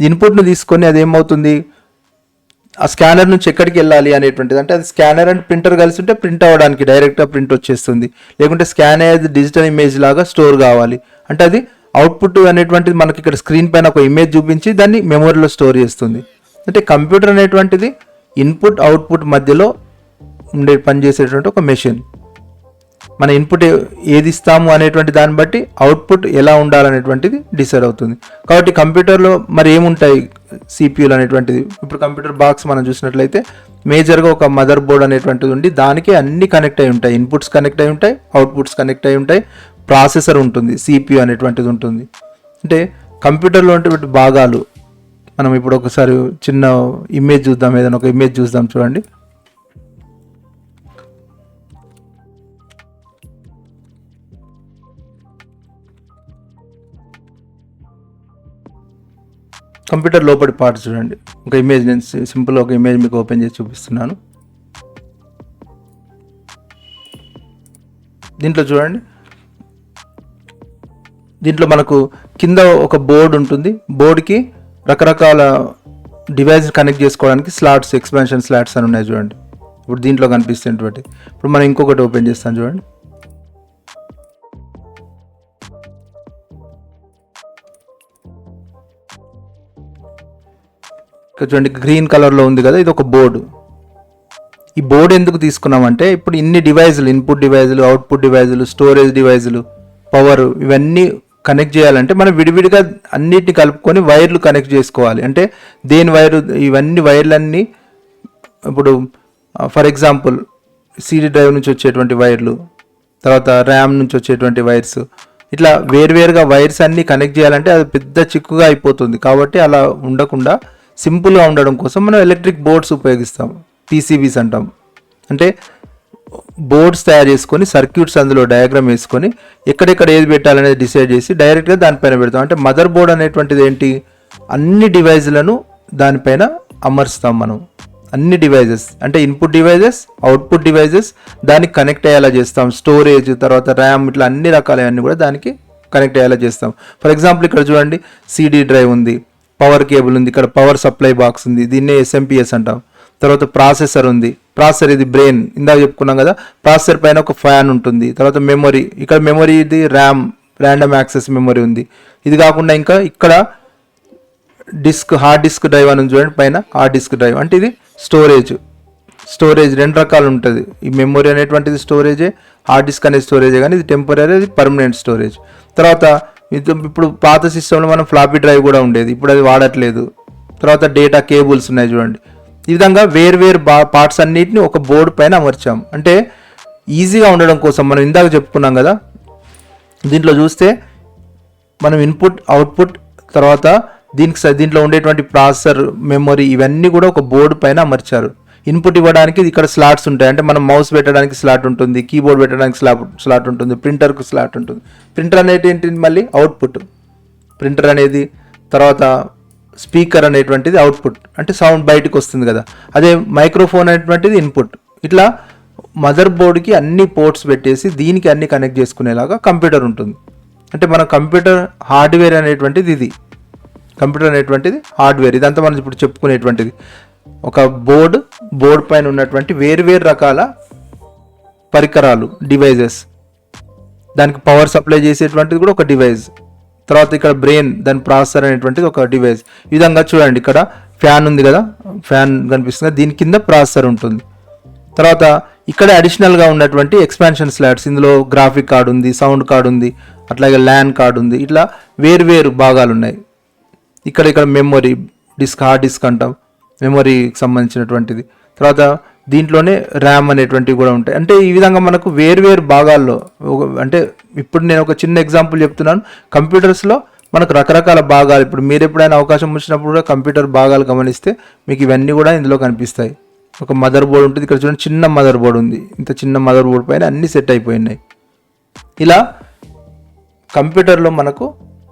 ఇన్పుట్ను తీసుకొని అది ఏమవుతుంది, ఆ స్కానర్ నుంచి ఎక్కడికి వెళ్ళాలి అనేటువంటిది. అంటే అది స్కానర్ అండ్ ప్రింటర్ కలిసి ఉంటే ప్రింట్ అవ్వడానికి డైరెక్ట్గా ప్రింట్ వచ్చేస్తుంది. లేకుంటే స్కాన్ అయ్యేది డిజిటల్ ఇమేజ్ లాగా స్టోర్ కావాలి అంటే అది అవుట్పుట్ అనేటువంటిది మనకి ఇక్కడ స్క్రీన్ పైన ఒక ఇమేజ్ చూపించి దాన్ని మెమొరీలో స్టోర్ చేస్తుంది. అంటే కంప్యూటర్ అనేటువంటిది ఇన్పుట్ అవుట్పుట్ మధ్యలో పనిచేసేటువంటి ఒక మెషిన్. మన ఇన్పుట్ ఏది ఇస్తాము అనేటువంటి దాన్ని బట్టి అవుట్పుట్ ఎలా ఉండాలనేటువంటిది డిసైడ్ అవుతుంది. కాబట్టి కంప్యూటర్లో మరి ఏముంటాయి సిపియూలు అనేటువంటిది. ఇప్పుడు కంప్యూటర్ బాక్స్ మనం చూసినట్లయితే మేజర్గా ఒక మదర్ బోర్డ్ అనేటువంటిది ఉండి దానికి అన్ని కనెక్ట్ అయి ఉంటాయి. ఇన్పుట్స్ కనెక్ట్ అయి ఉంటాయి, అవుట్పుట్స్ కనెక్ట్ అయి ఉంటాయి, ప్రాసెసర్ ఉంటుంది, సిపియూ అనేటువంటిది ఉంటుంది. అంటే కంప్యూటర్లో ఉన్నటువంటి భాగాలు మనం ఇప్పుడు ఒకసారి చిన్న ఇమేజ్ చూద్దాం, ఏదైనా ఒక ఇమేజ్ చూద్దాం చూడండి. కంప్యూటర్ లోపలి పార్ట్స్ చూడండి. ఒక ఇమేజ్ నేను సింపుల్ ఒక ఇమేజ్ మీకు ఓపెన్ చేసి చూపిస్తున్నాను. దీంట్లో చూడండి, దీంట్లో మనకు కింద ఒక బోర్డు ఉంటుంది. బోర్డుకి రకరకాల డివైస్ కనెక్ట్ చేసుకోవడానికి స్లాట్స్, ఎక్స్పాన్షన్ స్లాట్స్ అని ఉన్నాయి చూడండి. ఇప్పుడు దీంట్లో కనిపిస్తున్నటువంటి ఇప్పుడు మనం ఇంకొకటి ఓపెన్ చేస్తాం చూడండి. చూడండి గ్రీన్ కలర్లో ఉంది కదా, ఇది ఒక బోర్డు. ఈ బోర్డు ఎందుకు తీసుకున్నామంటే ఇప్పుడు ఇన్ని డివైజులు, ఇన్పుట్ డివైజులు, అవుట్పుట్ డివైజులు, స్టోరేజ్ డివైజులు, పవర్ ఇవన్నీ కనెక్ట్ చేయాలంటే మనం విడివిడిగా అన్నిటిని కలుపుకొని వైర్లు కనెక్ట్ చేసుకోవాలి. అంటే దేని వైరు, ఇవన్నీ వైర్లన్నీ ఇప్పుడు ఫర్ ఎగ్జాంపుల్ సిడి డ్రైవ్ నుంచి వచ్చేటువంటి వైర్లు, తర్వాత ర్యామ్ నుంచి వచ్చేటువంటి వైర్స్, ఇట్లా వేరువేరుగా వైర్స్ అన్నీ కనెక్ట్ చేయాలంటే అది పెద్ద చిక్కుగా అయిపోతుంది. కాబట్టి అలా ఉండకుండా సింపుల్గా ఉండడం కోసం మనం ఎలక్ట్రిక్ బోర్డ్స్ ఉపయోగిస్తాం, పీసీబీస్ అంటాం. అంటే బోర్డ్స్ తయారు చేసుకొని సర్క్యూట్స్ అందులో డయాగ్రామ్ వేసుకొని ఎక్కడెక్కడ ఏది పెట్టాలనేది డిసైడ్ చేసి డైరెక్ట్గా దానిపైన పెడతాం. అంటే మదర్ బోర్డ్ అనేటువంటిది ఏంటి, అన్ని డివైజులను దానిపైన అమర్స్తాం మనం. అన్ని డివైజెస్ అంటే ఇన్పుట్ డివైజెస్, అవుట్పుట్ డివైజెస్ దానికి కనెక్ట్ అయ్యేలా చేస్తాం. స్టోరేజ్, తర్వాత ర్యామ్, ఇట్లా అన్ని రకాలవన్నీ కూడా దానికి కనెక్ట్ అయ్యేలా చేస్తాం. ఫర్ ఎగ్జాంపుల్ ఇక్కడ చూడండి, సిడి డ్రైవ్ ఉంది, పవర్ కేబుల్ ఉంది, ఇక్కడ పవర్ సప్లై బాక్స్ ఉంది, దీన్నే ఎస్ఎంపిఎస్ అంటాం. తర్వాత ప్రాసెసర్ ఉంది, ప్రాసెసర్ ఇది బ్రెయిన్ ఇందాక చెప్పుకున్నాం కదా, ప్రాసెసర్ పైన ఒక ఫ్యాన్ ఉంటుంది. తర్వాత మెమొరీ, ఇక్కడ మెమొరీ ఇది ర్యామ్, ర్యాండమ్ యాక్సెస్ మెమొరీ ఉంది. ఇది కాకుండా ఇంకా ఇక్కడ డిస్క్, హార్డ్ డిస్క్ డ్రైవ్ అని చూడండి పైన, హార్డ్ డిస్క్ డ్రైవ్ అంటే ఇది స్టోరేజ్ రెండు రకాలు ఉంటుంది. ఈ మెమొరీ అనేటువంటిది స్టోరేజే, హార్డ్ డిస్క్ అనేది స్టోరేజే, కానీ ఇది టెంపరీ, ఇది పర్మనెంట్ స్టోరేజ్. తర్వాత ఇప్పుడు పాత సిస్టంలో మనం ఫ్లాపీ డ్రైవ్ కూడా ఉండేది, ఇప్పుడు అది వాడట్లేదు. తర్వాత డేటా కేబుల్స్ ఉన్నాయి చూడండి. ఈ విధంగా వేరు పార్ట్స్ అన్నిటిని ఒక బోర్డు పైన అమర్చాం. అంటే ఈజీగా ఉండడం కోసం మనం ఇందాక చెప్పుకున్నాం కదా, దీంట్లో చూస్తే మనం ఇన్పుట్, అవుట్పుట్, తర్వాత దీంట్లో ఉండేటువంటి ప్రాసెసర్, మెమొరీ ఇవన్నీ కూడా ఒక బోర్డు పైన అమర్చారు. ఇన్పుట్ ఇవ్వడానికి ఇక్కడ స్లాట్స్ ఉంటాయి. అంటే మనం మౌస్ పెట్టడానికి స్లాట్ ఉంటుంది, కీబోర్డ్ పెట్టడానికి స్లాట్ ఉంటుంది, ప్రింటర్కు స్లాట్ ఉంటుంది. ప్రింటర్ అనేది ఏంటి, మళ్ళీ అవుట్పుట్ ప్రింటర్ అనేది. తర్వాత స్పీకర్ అనేటువంటిది అవుట్పుట్, అంటే సౌండ్ బయటకు వస్తుంది కదా. అదే మైక్రోఫోన్ అనేటువంటిది ఇన్పుట్. ఇట్లా మదర్ బోర్డుకి అన్ని పోర్ట్స్ పెట్టేసి దీనికి అన్ని కనెక్ట్ చేసుకునేలాగా కంప్యూటర్ ఉంటుంది. అంటే మన కంప్యూటర్ హార్డ్వేర్ అనేటువంటిది ఇది. కంప్యూటర్ అనేటువంటిది హార్డ్వేర్, ఇదంతా మనం ఇప్పుడు చెప్పుకునేటువంటిది. ఒక బోర్డు పైన ఉన్నటువంటి వేరు రకాల పరికరాలు, డివైజెస్, దానికి పవర్ సప్లై చేసేటువంటిది కూడా ఒక డివైస్. తర్వాత ఇక్కడ బ్రెయిన్, దాని ప్రాసెసర్ అనేటువంటిది ఒక డివైస్. ఈ విధంగా చూడండి, ఇక్కడ ఫ్యాన్ ఉంది కదా, ఫ్యాన్ కనిపిస్తుంది, దీని కింద ప్రాసెసర్ ఉంటుంది. తర్వాత ఇక్కడ అడిషనల్గా ఉన్నటువంటి ఎక్స్పాన్షన్ స్లాట్స్, ఇందులో గ్రాఫిక్ కార్డు ఉంది, సౌండ్ కార్డు ఉంది, అట్లాగే ల్యాన్ కార్డు ఉంది. ఇట్లా వేరు భాగాలు ఉన్నాయి. ఇక్కడ మెమొరీ డిస్క్, హార్డ్ డిస్క్ అంటాం, మెమొరీకి సంబంధించినటువంటిది. తర్వాత దీంట్లోనే ర్యామ్ అనేటువంటివి కూడా ఉంటాయి. అంటే ఈ విధంగా మనకు వేరు భాగాల్లో, అంటే ఇప్పుడు నేను ఒక చిన్న ఎగ్జాంపుల్ చెప్తున్నాను. కంప్యూటర్స్లో మనకు రకరకాల భాగాలు, ఇప్పుడు మీరు ఎప్పుడైనా అవకాశం వచ్చినప్పుడు కూడా కంప్యూటర్ భాగాలు గమనిస్తే మీకు ఇవన్నీ కూడా ఇందులో కనిపిస్తాయి. ఒక మదర్ బోర్డ్ ఉంటుంది, ఇక్కడ చూడండి చిన్న మదర్ బోర్డ్ ఉంది, ఇంత చిన్న మదర్ బోర్డ్ పైన అన్ని సెట్ అయిపోయినాయి. ఇలా కంప్యూటర్లో మనకు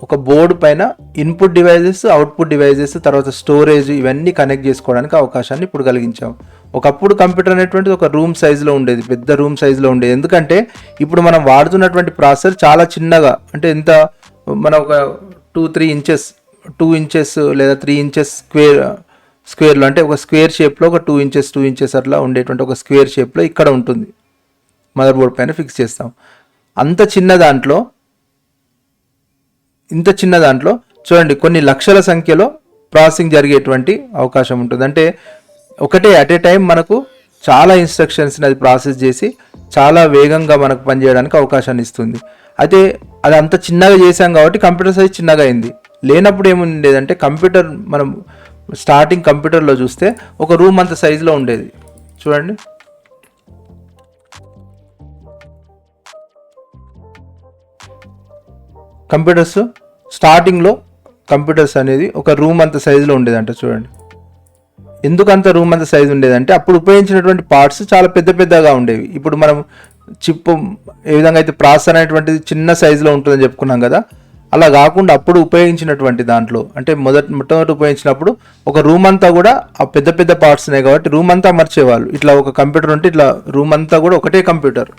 ఒక బోర్డు పైన ఇన్పుట్ డివైజెస్, అవుట్పుట్ డివైజెస్, తర్వాత స్టోరేజ్ ఇవన్నీ కనెక్ట్ చేసుకోవడానికి అవకాశాన్ని ఇప్పుడు కలిగించాం. ఒకప్పుడు కంప్యూటర్ అనేటువంటిది ఒక రూమ్ సైజులో ఉండేది, పెద్ద రూమ్ సైజులో ఉండేది. ఎందుకంటే ఇప్పుడు మనం వాడుతున్నటువంటి ప్రాసెసర్ చాలా చిన్నగా, అంటే ఎంత మన ఒక 2-3 ఇంచెస్ 2 ఇంచెస్ లేదా 3 ఇంచెస్ స్క్వేర్లో, అంటే ఒక స్క్వేర్ షేప్లో ఒక 2 ఇంచెస్ అట్లా ఉండేటువంటి ఒక స్క్వేర్ షేప్లో ఇక్కడ ఉంటుంది, మదర్ బోర్డ్ పైన ఫిక్స్ చేస్తాం. ఇంత చిన్న దాంట్లో చూడండి కొన్ని లక్షల సంఖ్యలో ప్రాసెసింగ్ జరిగేటువంటి అవకాశం ఉంటుంది. అంటే ఒకటే అట్ ఏ టైం మనకు చాలా ఇన్స్ట్రక్షన్స్ని అది ప్రాసెస్ చేసి చాలా వేగంగా మనకు పనిచేయడానికి అవకాశాన్ని ఇస్తుంది. అయితే అది అంత చిన్నగా చేసాం కాబట్టి కంప్యూటర్ సైజ్ చిన్నగా అయింది. లేనప్పుడు ఏముండేదంటే కంప్యూటర్ మనం స్టార్టింగ్ కంప్యూటర్లో చూస్తే ఒక రూమ్ అంత సైజులో ఉండేది. చూడండి, స్టార్టింగ్లో కంప్యూటర్స్ అనేది ఒక రూమ్ అంత సైజులో ఉండేదంట. చూడండి, ఎందుకు అంత రూమ్ అంత సైజు ఉండేదంటే అప్పుడు ఉపయోగించినటువంటి పార్ట్స్ చాలా పెద్దగా ఉండేవి. ఇప్పుడు మనం చిప్ ఏ విధంగా అయితే ప్రాసెసర్ అనేటువంటిది చిన్న సైజులో ఉంటుందని చెప్పుకున్నాం కదా, అలా కాకుండా అప్పుడు ఉపయోగించినటువంటి దాంట్లో, అంటే మొట్టమొదటి ఉపయోగించినప్పుడు ఒక రూమ్ అంతా కూడా ఆ పెద్ద పార్ట్స్ ఉన్నాయి కాబట్టి రూమ్ అంతా అమర్చేవాళ్ళు. ఇట్లా ఒక కంప్యూటర్ ఉంటే ఇట్లా రూమ్ అంతా కూడా ఒకటే కంప్యూటర్.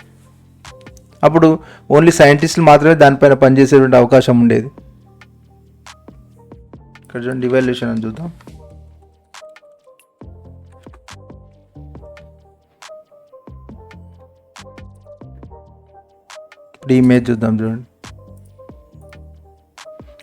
అప్పుడు ఓన్లీ సైంటిస్టులు మాత్రమే దానిపైన పనిచేసేటువంటి అవకాశం ఉండేది. ఇక్కడ చూడండి, ఇవాల్యూషన్ అని చూద్దాం. ఇప్పుడు ఇమేజ్ చూద్దాం. చూడండి,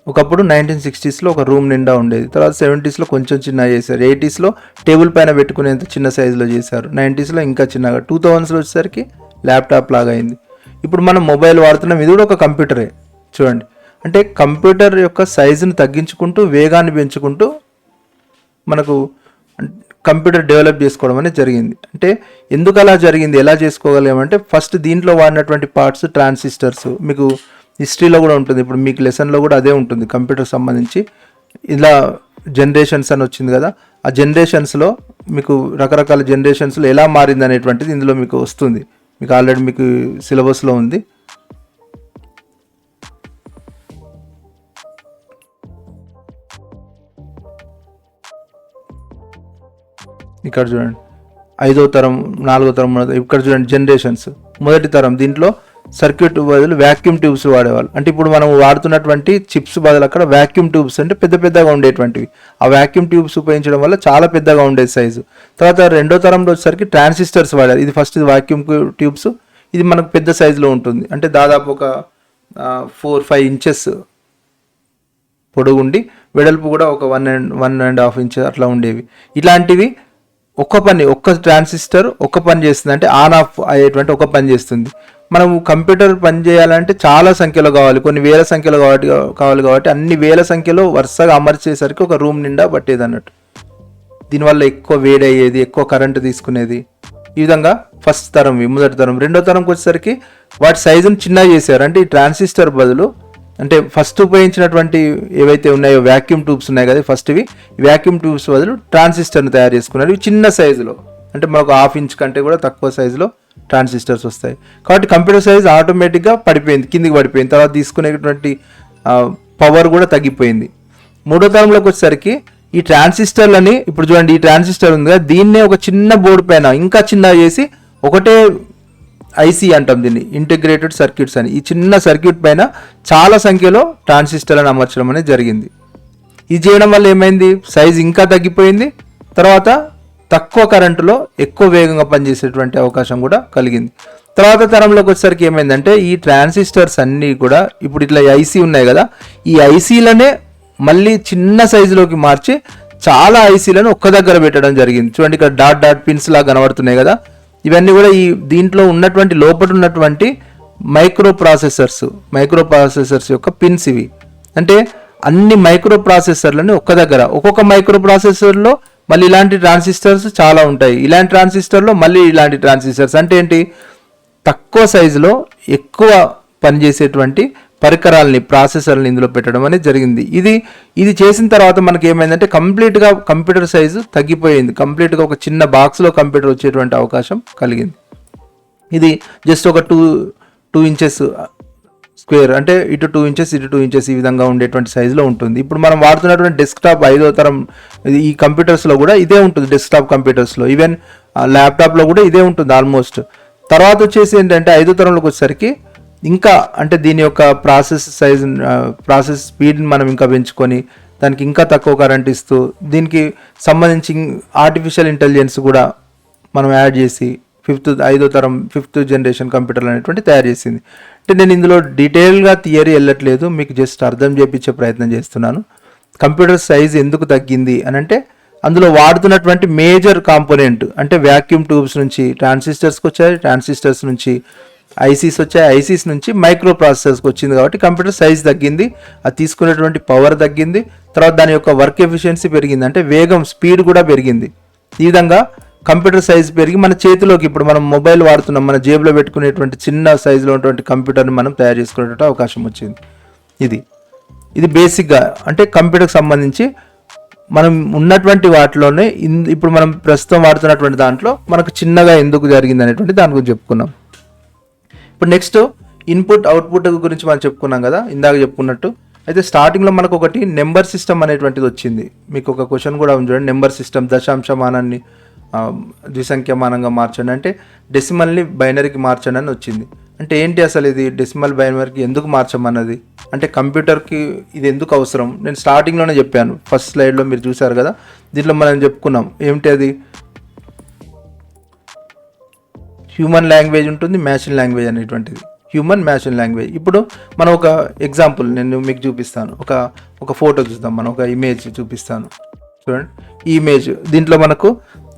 ఒకప్పుడు 1960స్లో ఒక రూమ్ నిండా ఉండేది, తర్వాత 70స్లో కొంచెం చిన్న చేశారు, 80స్లో టేబుల్ పైన పెట్టుకునేంత చిన్న సైజులో చేశారు, 90స్లో ఇంకా చిన్నగా, 2000స్లో వచ్చేసరికి ల్యాప్టాప్ లాగా అయింది. ఇప్పుడు మనం మొబైల్ వాడుతున్నాం, ఇది కూడా ఒక కంప్యూటరే. చూడండి, అంటే కంప్యూటర్ యొక్క సైజును తగ్గించుకుంటూ వేగాన్ని పెంచుకుంటూ మనకు కంప్యూటర్ డెవలప్ చేసుకోవడం అనేది జరిగింది. అంటే ఎందుకు అలా జరిగింది, ఎలా చేసుకోగలిగామంటే ఫస్ట్ దీంట్లో వాడినటువంటి పార్ట్స్ ట్రాన్సిస్టర్స్, మీకు హిస్టరీలో కూడా ఉంటుంది, ఇప్పుడు మీకు లెసన్లో కూడా అదే ఉంటుంది కంప్యూటర్ సంబంధించి. ఇలా జనరేషన్స్ అని వచ్చింది కదా, ఆ జనరేషన్స్లో మీకు రకరకాల జనరేషన్స్లో ఎలా మారింది అనేటువంటిది ఇందులో మీకు వస్తుంది, మీకు ఆల్రెడీ మీకు సిలబస్లో ఉంది. ఇక్కడ చూడండి 5వ తరం, 4వ తరం, ఇక్కడ చూడండి జనరేషన్స్. మొదటి తరం దీంట్లో సర్క్యూట్ బదులు వ్యాక్యూమ్ ట్యూబ్స్ వాడేవాళ్ళు. అంటే ఇప్పుడు మనం వాడుతున్నటువంటి చిప్స్ బదులు అక్కడ వ్యాక్యూమ్ ట్యూబ్స్ అంటే పెద్దగా ఉండేటువంటివి, ఆ వ్యాక్యూమ్ ట్యూబ్స్ ఉపయోగించడం వల్ల చాలా పెద్దగా ఉండేది సైజు. తర్వాత 2వ తరంలో వచ్చేసరికి ట్రాన్సిస్టర్స్ వాడారు. ఇది ఫస్ట్ వ్యాక్యూమ్ ట్యూబ్స్, ఇది మనకు పెద్ద సైజులో ఉంటుంది, అంటే దాదాపు ఒక 4-5 ఇంచెస్ పొడుగుండి వెడల్పు కూడా ఒక 1.5 ఇంచెస్ అట్లా ఉండేవి. ఇలాంటివి ఒక్క ట్రాన్సిస్టర్ పని చేస్తుంది, అంటే ఆన్ ఆఫ్ అయ్యేటువంటి ఒక పని చేస్తుంది. మనం కంప్యూటర్ పని చేయాలంటే చాలా సంఖ్యలో కావాలి, కొన్ని వేల సంఖ్యలో కావాలి కాబట్టి అన్ని వేల సంఖ్యలో వరుసగా అమర్చేసరికి ఒక రూమ్ నిండా పట్టేది అన్నట్టు. దీనివల్ల ఎక్కువ వేడి అయ్యేది, ఎక్కువ కరెంటు తీసుకునేది. ఈ విధంగా ఫస్ట్ తరం, మొదటి తరం. 2వ తరంకి వచ్చేసరికి వాటి సైజును చిన్నగా చేశారు. అంటే ఈ ట్రాన్సిస్టర్ బదులు, అంటే ఫస్ట్ ఉపయోగించినటువంటి ఏవైతే ఉన్నాయో వ్యాక్యూమ్ ట్యూబ్స్ ఉన్నాయి కదా ఫస్ట్వి, వ్యాక్యూమ్ ట్యూబ్స్ బదులు ట్రాన్సిస్టర్ని తయారు చేసుకున్నారు. ఇవి చిన్న సైజులో, అంటే మనకు 1/2 ఇంచ్ కంటే కూడా తక్కువ సైజులో ట్రాన్సిస్టర్స్ వస్తాయి. కాబట్టి కంప్యూటర్ సైజ్ ఆటోమేటిక్గా పడిపోయింది, కిందికి పడిపోయింది. తర్వాత తీసుకునేటువంటి పవర్ కూడా తగ్గిపోయింది. 3వ తరంలోకి వచ్చేసరికి ఈ ట్రాన్సిస్టర్లని, ఇప్పుడు చూడండి ఈ ట్రాన్సిస్టర్ ఉంది కదా, దీన్నే ఒక చిన్న బోర్డు పైన ఇంకా చిన్నగా చేసి ఒకటే ఐసీ అంటాం దీన్ని, ఇంటిగ్రేటెడ్ సర్క్యూట్స్ అని, ఈ చిన్న సర్క్యూట్ పైన చాలా సంఖ్యలో ట్రాన్సిస్టర్లను అమర్చడం అనేది జరిగింది. ఇది చేయడం వల్ల ఏమైంది, సైజ్ ఇంకా తగ్గిపోయింది, తర్వాత తక్కువ కరెంటులో ఎక్కువ వేగంగా పనిచేసేటువంటి అవకాశం కూడా కలిగింది. తర్వాత తరంలోకి వచ్చేసరికి ఏమైందంటే ఈ ట్రాన్సిస్టర్స్ అన్నీ కూడా ఇప్పుడు ఇట్లా ఐసీ ఉన్నాయి కదా, ఈ ఐసీలనే మళ్ళీ చిన్న సైజులోకి మార్చి చాలా ఐసీలను ఒక్క దగ్గర పెట్టడం జరిగింది. చూడండి ఇక్కడ డాట్ పిన్స్ లాగా కనబడుతున్నాయి కదా, ఇవన్నీ కూడా ఈ దీంట్లో ఉన్నటువంటి లోపల ఉన్నటువంటి మైక్రో ప్రాసెసర్స్ యొక్క పిన్స్ ఇవి. అంటే అన్ని మైక్రో ప్రాసెసర్లని ఒక్క దగ్గర, ఒక్కొక్క మైక్రో ప్రాసెసర్లో మళ్ళీ ఇలాంటి ట్రాన్సిస్టర్స్ చాలా ఉంటాయి, ఇలాంటి ట్రాన్సిస్టర్లో మళ్ళీ ఇలాంటి ట్రాన్సిస్టర్స్. అంటే ఏంటి, తక్కువ సైజులో ఎక్కువ పనిచేసేటువంటి పరికరాలని, ప్రాసెసర్ని ఇందులో పెట్టడం అనేది జరిగింది. ఇది చేసిన తర్వాత మనకి ఏమైందంటే కంప్లీట్గా కంప్యూటర్ సైజు తగ్గిపోయింది, కంప్లీట్గా ఒక చిన్న బాక్స్లో కంప్యూటర్ వచ్చేటువంటి అవకాశం కలిగింది. ఇది జస్ట్ ఒక 2 ఇంచెస్ స్క్వేర్ అంటే ఇటు 2 ఇంచెస్ ఇటు 2 ఇంచెస్ ఈ విధంగా ఉండేటువంటి సైజులో ఉంటుంది. ఇప్పుడు మనం వాడుతున్నటువంటి డెస్క్టాప్ 5వ తరం ఈ కంప్యూటర్స్లో కూడా ఇదే ఉంటుంది. డెస్క్టాప్ కంప్యూటర్స్లో ఈవెన్ ల్యాప్టాప్లో కూడా ఇదే ఉంటుంది ఆల్మోస్ట్. తర్వాత వచ్చేసి ఏంటంటే 5వ తరంలోకి వచ్చేసరికి ఇంకా అంటే దీని యొక్క ప్రాసెస్ స్పీడ్ని మనం ఇంకా పెంచుకొని దానికి ఇంకా తక్కువ కరెంట్ ఇస్తూ దీనికి సంబంధించి ఆర్టిఫిషియల్ ఇంటెలిజెన్స్ కూడా మనం యాడ్ చేసి 5వ తరం 5th జనరేషన్ కంప్యూటర్లు అనేటువంటి తయారు చేసింది. అంటే నేను ఇందులో డీటెయిల్గా థియరీ వెళ్ళట్లేదు, మీకు జస్ట్ అర్థం చేయించే ప్రయత్నం చేస్తున్నాను. కంప్యూటర్ సైజ్ ఎందుకు తగ్గింది అని అంటే అందులో వాడుతున్నటువంటి మేజర్ కాంపోనెంట్ అంటే వ్యాక్యూమ్ ట్యూబ్స్ నుంచి ట్రాన్సిస్టర్స్కి వచ్చాయి, ట్రాన్సిస్టర్స్ నుంచి ఐసీస్ వచ్చాయి, ఐసీస్ నుంచి మైక్రో ప్రాసెసర్స్కి వచ్చింది. కాబట్టి కంప్యూటర్ సైజ్ తగ్గింది, అది తీసుకునేటువంటి పవర్ తగ్గింది, తర్వాత దాని యొక్క వర్క్ ఎఫిషియన్సీ పెరిగింది, అంటే వేగం స్పీడ్ కూడా పెరిగింది. ఈ విధంగా కంప్యూటర్ సైజ్ పెరిగి మన చేతిలోకి ఇప్పుడు మనం మొబైల్ వాడుతున్నాం, మన జేబులో పెట్టుకునేటువంటి చిన్న సైజులో ఉన్నటువంటి కంప్యూటర్ని మనం తయారు చేసుకునేటువంటి అవకాశం వచ్చింది. ఇది బేసిక్గా అంటే కంప్యూటర్కి సంబంధించి మనం ఉన్నటువంటి వాటిలోనే ఇప్పుడు మనం ప్రస్తుతం వాడుతున్నటువంటి దాంట్లో మనకు చిన్నగా ఎందుకు జరిగింది అనేటువంటి దాని గురించి చెప్పుకున్నాం. ఇప్పుడు నెక్స్ట్ ఇన్పుట్ అవుట్పుట్ గురించి మనం చెప్పుకున్నాం కదా ఇందాక చెప్పుకున్నట్టు. అయితే స్టార్టింగ్లో మనకు ఒకటి నెంబర్ సిస్టమ్ అనేటువంటిది వచ్చింది. మీకు ఒక క్వశ్చన్ కూడా ఉంది చూడండి, నెంబర్ సిస్టమ్ దశాంశమానాన్ని ద్విసంఖ్యమానంగా మార్చండి అంటే డెసిమల్ని బైనరీకి మార్చండి అని వచ్చింది. అంటే ఏంటి అసలు ఇది డెసిమల్ బైనరీకి ఎందుకు మార్చమన్నది, అంటే కంప్యూటర్కి ఇది ఎందుకు అవసరం? నేను స్టార్టింగ్లోనే చెప్పాను, ఫస్ట్ స్లైడ్లో మీరు చూసారు కదా, దీంట్లో మనం చెప్పుకున్నాం ఏమిటి అది హ్యూమన్ లాంగ్వేజ్ ఉంటుంది, మ్యాషన్ లాంగ్వేజ్ అనేటువంటిది, హ్యూమన్ మ్యాషన్ లాంగ్వేజ్. ఇప్పుడు మనం ఒక ఎగ్జాంపుల్ నేను మీకు చూపిస్తాను, ఒక ఫోటో చూద్దాం, మనం ఒక ఇమేజ్ చూపిస్తాను చూడండి. ఈ ఇమేజ్ దీంట్లో మనకు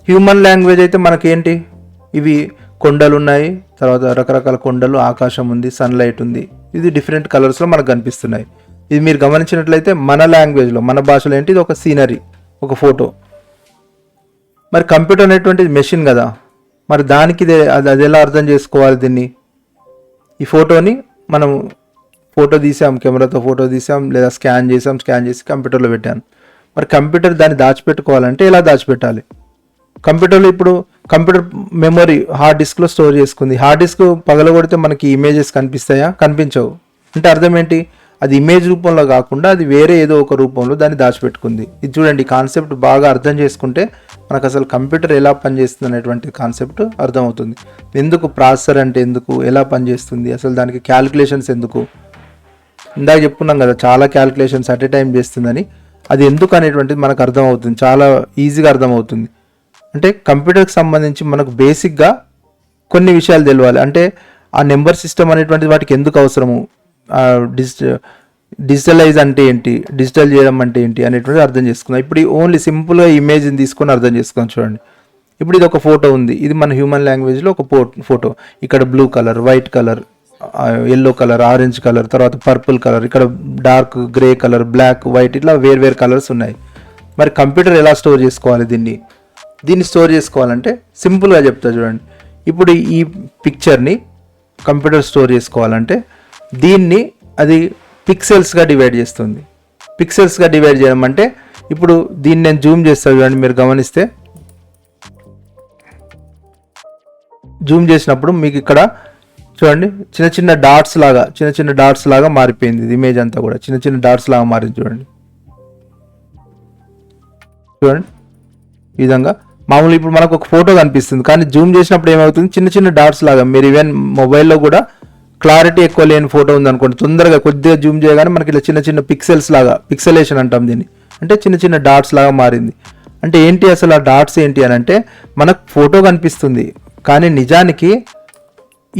హ్యూమన్ లాంగ్వేజ్ అయితే మనకేంటి, ఇవి కొండలు ఉన్నాయి, తర్వాత రకరకాల కొండలు, ఆకాశం ఉంది, సన్లైట్ ఉంది, ఇది డిఫరెంట్ కలర్స్లో మనకు కనిపిస్తున్నాయి. ఇది మీరు గమనించినట్లయితే మన లాంగ్వేజ్లో మన భాషలో ఏంటి, ఇది ఒక సీనరీ, ఒక ఫోటో. మరి కంప్యూటర్ అనేటువంటిది మెషిన్ కదా, మరి దానికి అది ఎలా అర్థం చేసుకోవాలి దీన్ని? ఈ ఫోటోని మనం ఫోటో తీసాం, కెమెరాతో ఫోటో తీసాం, లేదా స్కాన్ చేసి కంప్యూటర్లో పెట్టాను. మరి కంప్యూటర్ దాన్ని దాచిపెట్టుకోవాలంటే ఎలా దాచిపెట్టాలి? కంప్యూటర్లో ఇప్పుడు కంప్యూటర్ మెమొరీ హార్డ్ డిస్క్లో స్టోర్ చేసుకుంది. హార్డ్ డిస్క్ పగలగొడితే మనకి ఇమేజెస్ కనిపిస్తాయా? కనిపించవు. అంటే అర్థం ఏంటి, అది ఇమేజ్ రూపంలో కాకుండా అది వేరే ఏదో ఒక రూపంలో దాన్ని దాచిపెట్టుకుంది. ఇది చూడండి, కాన్సెప్ట్ బాగా అర్థం చేసుకుంటే మనకు అసలు కంప్యూటర్ ఎలా పనిచేస్తుంది అనేటువంటి కాన్సెప్ట్ అర్థమవుతుంది. ఎందుకు ప్రాసెసర్ అంటే ఎందుకు, ఎలా పనిచేస్తుంది, అసలు దానికి క్యాలిక్యులేషన్స్ ఎందుకు, ఇందాక చెప్పుకున్నాం కదా చాలా క్యాలిక్యులేషన్స్ అట్ ఏ టైం చేస్తుందని, అది ఎందుకు అనేటువంటిది మనకు అర్థమవుతుంది, చాలా ఈజీగా అర్థమవుతుంది. అంటే కంప్యూటర్కి సంబంధించి మనకు బేసిక్గా కొన్ని విషయాలు తెలియాలి. అంటే ఆ నెంబర్ సిస్టమ్ అనేటువంటిది వాటికి ఎందుకు అవసరము, డిజిటలైజ్ అంటే ఏంటి, డిజిటల్ చేయడం అంటే ఏంటి అనేటువంటిది అర్థం చేసుకుందాం. ఇప్పుడు ఓన్లీ సింపుల్గా ఇమేజ్ని తీసుకొని అర్థం చేసుకుందాం. చూడండి, ఇప్పుడు ఇది ఒక ఫోటో ఉంది, ఇది మన హ్యూమన్ లాంగ్వేజ్లో ఒక ఫోటో. ఇక్కడ blue colour, white colour, yellow colour, orange colour, తర్వాత పర్పుల్ కలర్, ఇక్కడ dark grey colour, black, white, ఇట్లా వేరు కలర్స్ ఉన్నాయి. మరి కంప్యూటర్ ఎలా స్టోర్ చేసుకోవాలి దీన్ని స్టోర్ చేసుకోవాలంటే సింపుల్గా చెప్తా చూడండి. ఇప్పుడు ఈ పిక్చర్ని కంప్యూటర్ స్టోర్ చేసుకోవాలంటే దీన్ని అది పిక్సెల్స్గా డివైడ్ చేస్తుంది. పిక్సెల్స్గా డివైడ్ చేయడం అంటే ఇప్పుడు దీన్ని నేను జూమ్ చేస్తాను చూడండి, మీరు గమనిస్తే జూమ్ చేసినప్పుడు మీకు ఇక్కడ చూడండి చిన్న డాట్స్ లాగా మారిపోయింది. ఇది ఇమేజ్ అంతా కూడా చిన్న డాట్స్ లాగా మారింది చూడండి. ఈ విధంగా మామూలు ఇప్పుడు మనకు ఒక ఫోటో కనిపిస్తుంది, కానీ జూమ్ చేసినప్పుడు ఏమవుతుంది, చిన్న డాట్స్ లాగా. మీరు ఈవెన్ మొబైల్లో కూడా క్లారిటీ ఎక్కువ లేని ఫోటో ఉందనుకోండి, తొందరగా కొద్దిగా జూమ్ చేయగానే మనకి ఇలా చిన్న పిక్సెల్స్ లాగా, పిక్సెలేషన్ అంటాం దీన్ని, అంటే చిన్న డాట్స్ లాగా మారింది. అంటే ఏంటి అసలు ఆ డాట్స్ ఏంటి అని అంటే మనకు ఫోటో కనిపిస్తుంది, కానీ నిజానికి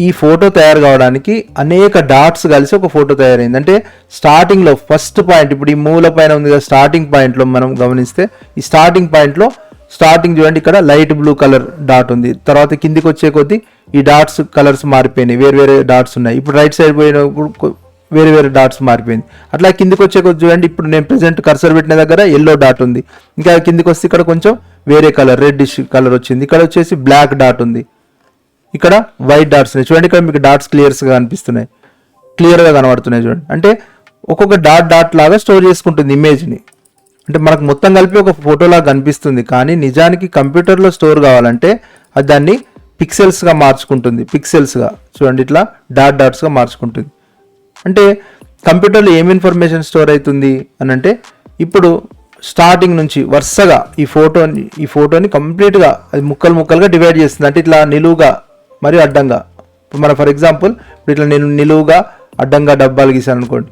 ఈ ఫోటో తయారు కావడానికి అనేక డాట్స్ కలిసి ఒక ఫోటో తయారైంది. అంటే స్టార్టింగ్లో ఫస్ట్ పాయింట్, ఇప్పుడు ఈ మూల పైన ఉంది కదా, స్టార్టింగ్ పాయింట్లో మనం గమనిస్తే ఈ స్టార్టింగ్ పాయింట్లో చూడండి, ఇక్కడ లైట్ బ్లూ కలర్ డాట్ ఉంది, తర్వాత కిందికి వచ్చే కొద్దీ ఈ డాట్స్ కలర్స్ మారిపోయినాయి, వేరే డాట్స్ ఉన్నాయి. ఇప్పుడు రైట్ సైడ్ పోయినప్పుడు వేరే డాట్స్ మారిపోయింది. అట్లా కిందికి వచ్చే కొద్ది చూడండి, ఇప్పుడు నేను ప్రెసెంట్ కర్సర్ పెట్టిన దగ్గర ఎల్లో డాట్ ఉంది, ఇంకా కిందికి వస్తే ఇక్కడ కొంచెం వేరే కలర్ రెడ్డిష్ కలర్ వచ్చింది, ఇక్కడ వచ్చేసి బ్లాక్ డాట్ ఉంది, ఇక్కడ వైట్ డాట్స్ ఉన్నాయి. చూడండి ఇక్కడ మీకు డాట్స్ క్లియర్గా కనబడుతున్నాయి చూడండి. అంటే ఒక్కొక్క డాట్ లాగా స్టోర్ చేసుకుంటుంది ఇమేజ్ని. అంటే మనకు మొత్తం కలిపి ఒక ఫోటోలాగా కనిపిస్తుంది, కానీ నిజానికి కంప్యూటర్లో స్టోర్ కావాలంటే అది దాన్ని పిక్సెల్స్గా మార్చుకుంటుంది. పిక్సెల్స్గా చూడండి, ఇట్లా డాట్స్గా మార్చుకుంటుంది. అంటే కంప్యూటర్లో ఏం ఇన్ఫర్మేషన్ స్టోర్ అవుతుంది అని అంటే, ఇప్పుడు స్టార్టింగ్ నుంచి వరుసగా ఈ ఫోటోని కంప్లీట్గా అది ముక్కలు ముక్కలుగా డివైడ్ చేస్తుంది. అంటే ఇట్లా నిలువుగా మరియు అడ్డంగా. ఇప్పుడు మన ఫర్ ఎగ్జాంపుల్ ఇప్పుడు ఇట్లా నేను నిలువుగా అడ్డంగా డబ్బాలు గీసాను అనుకోండి.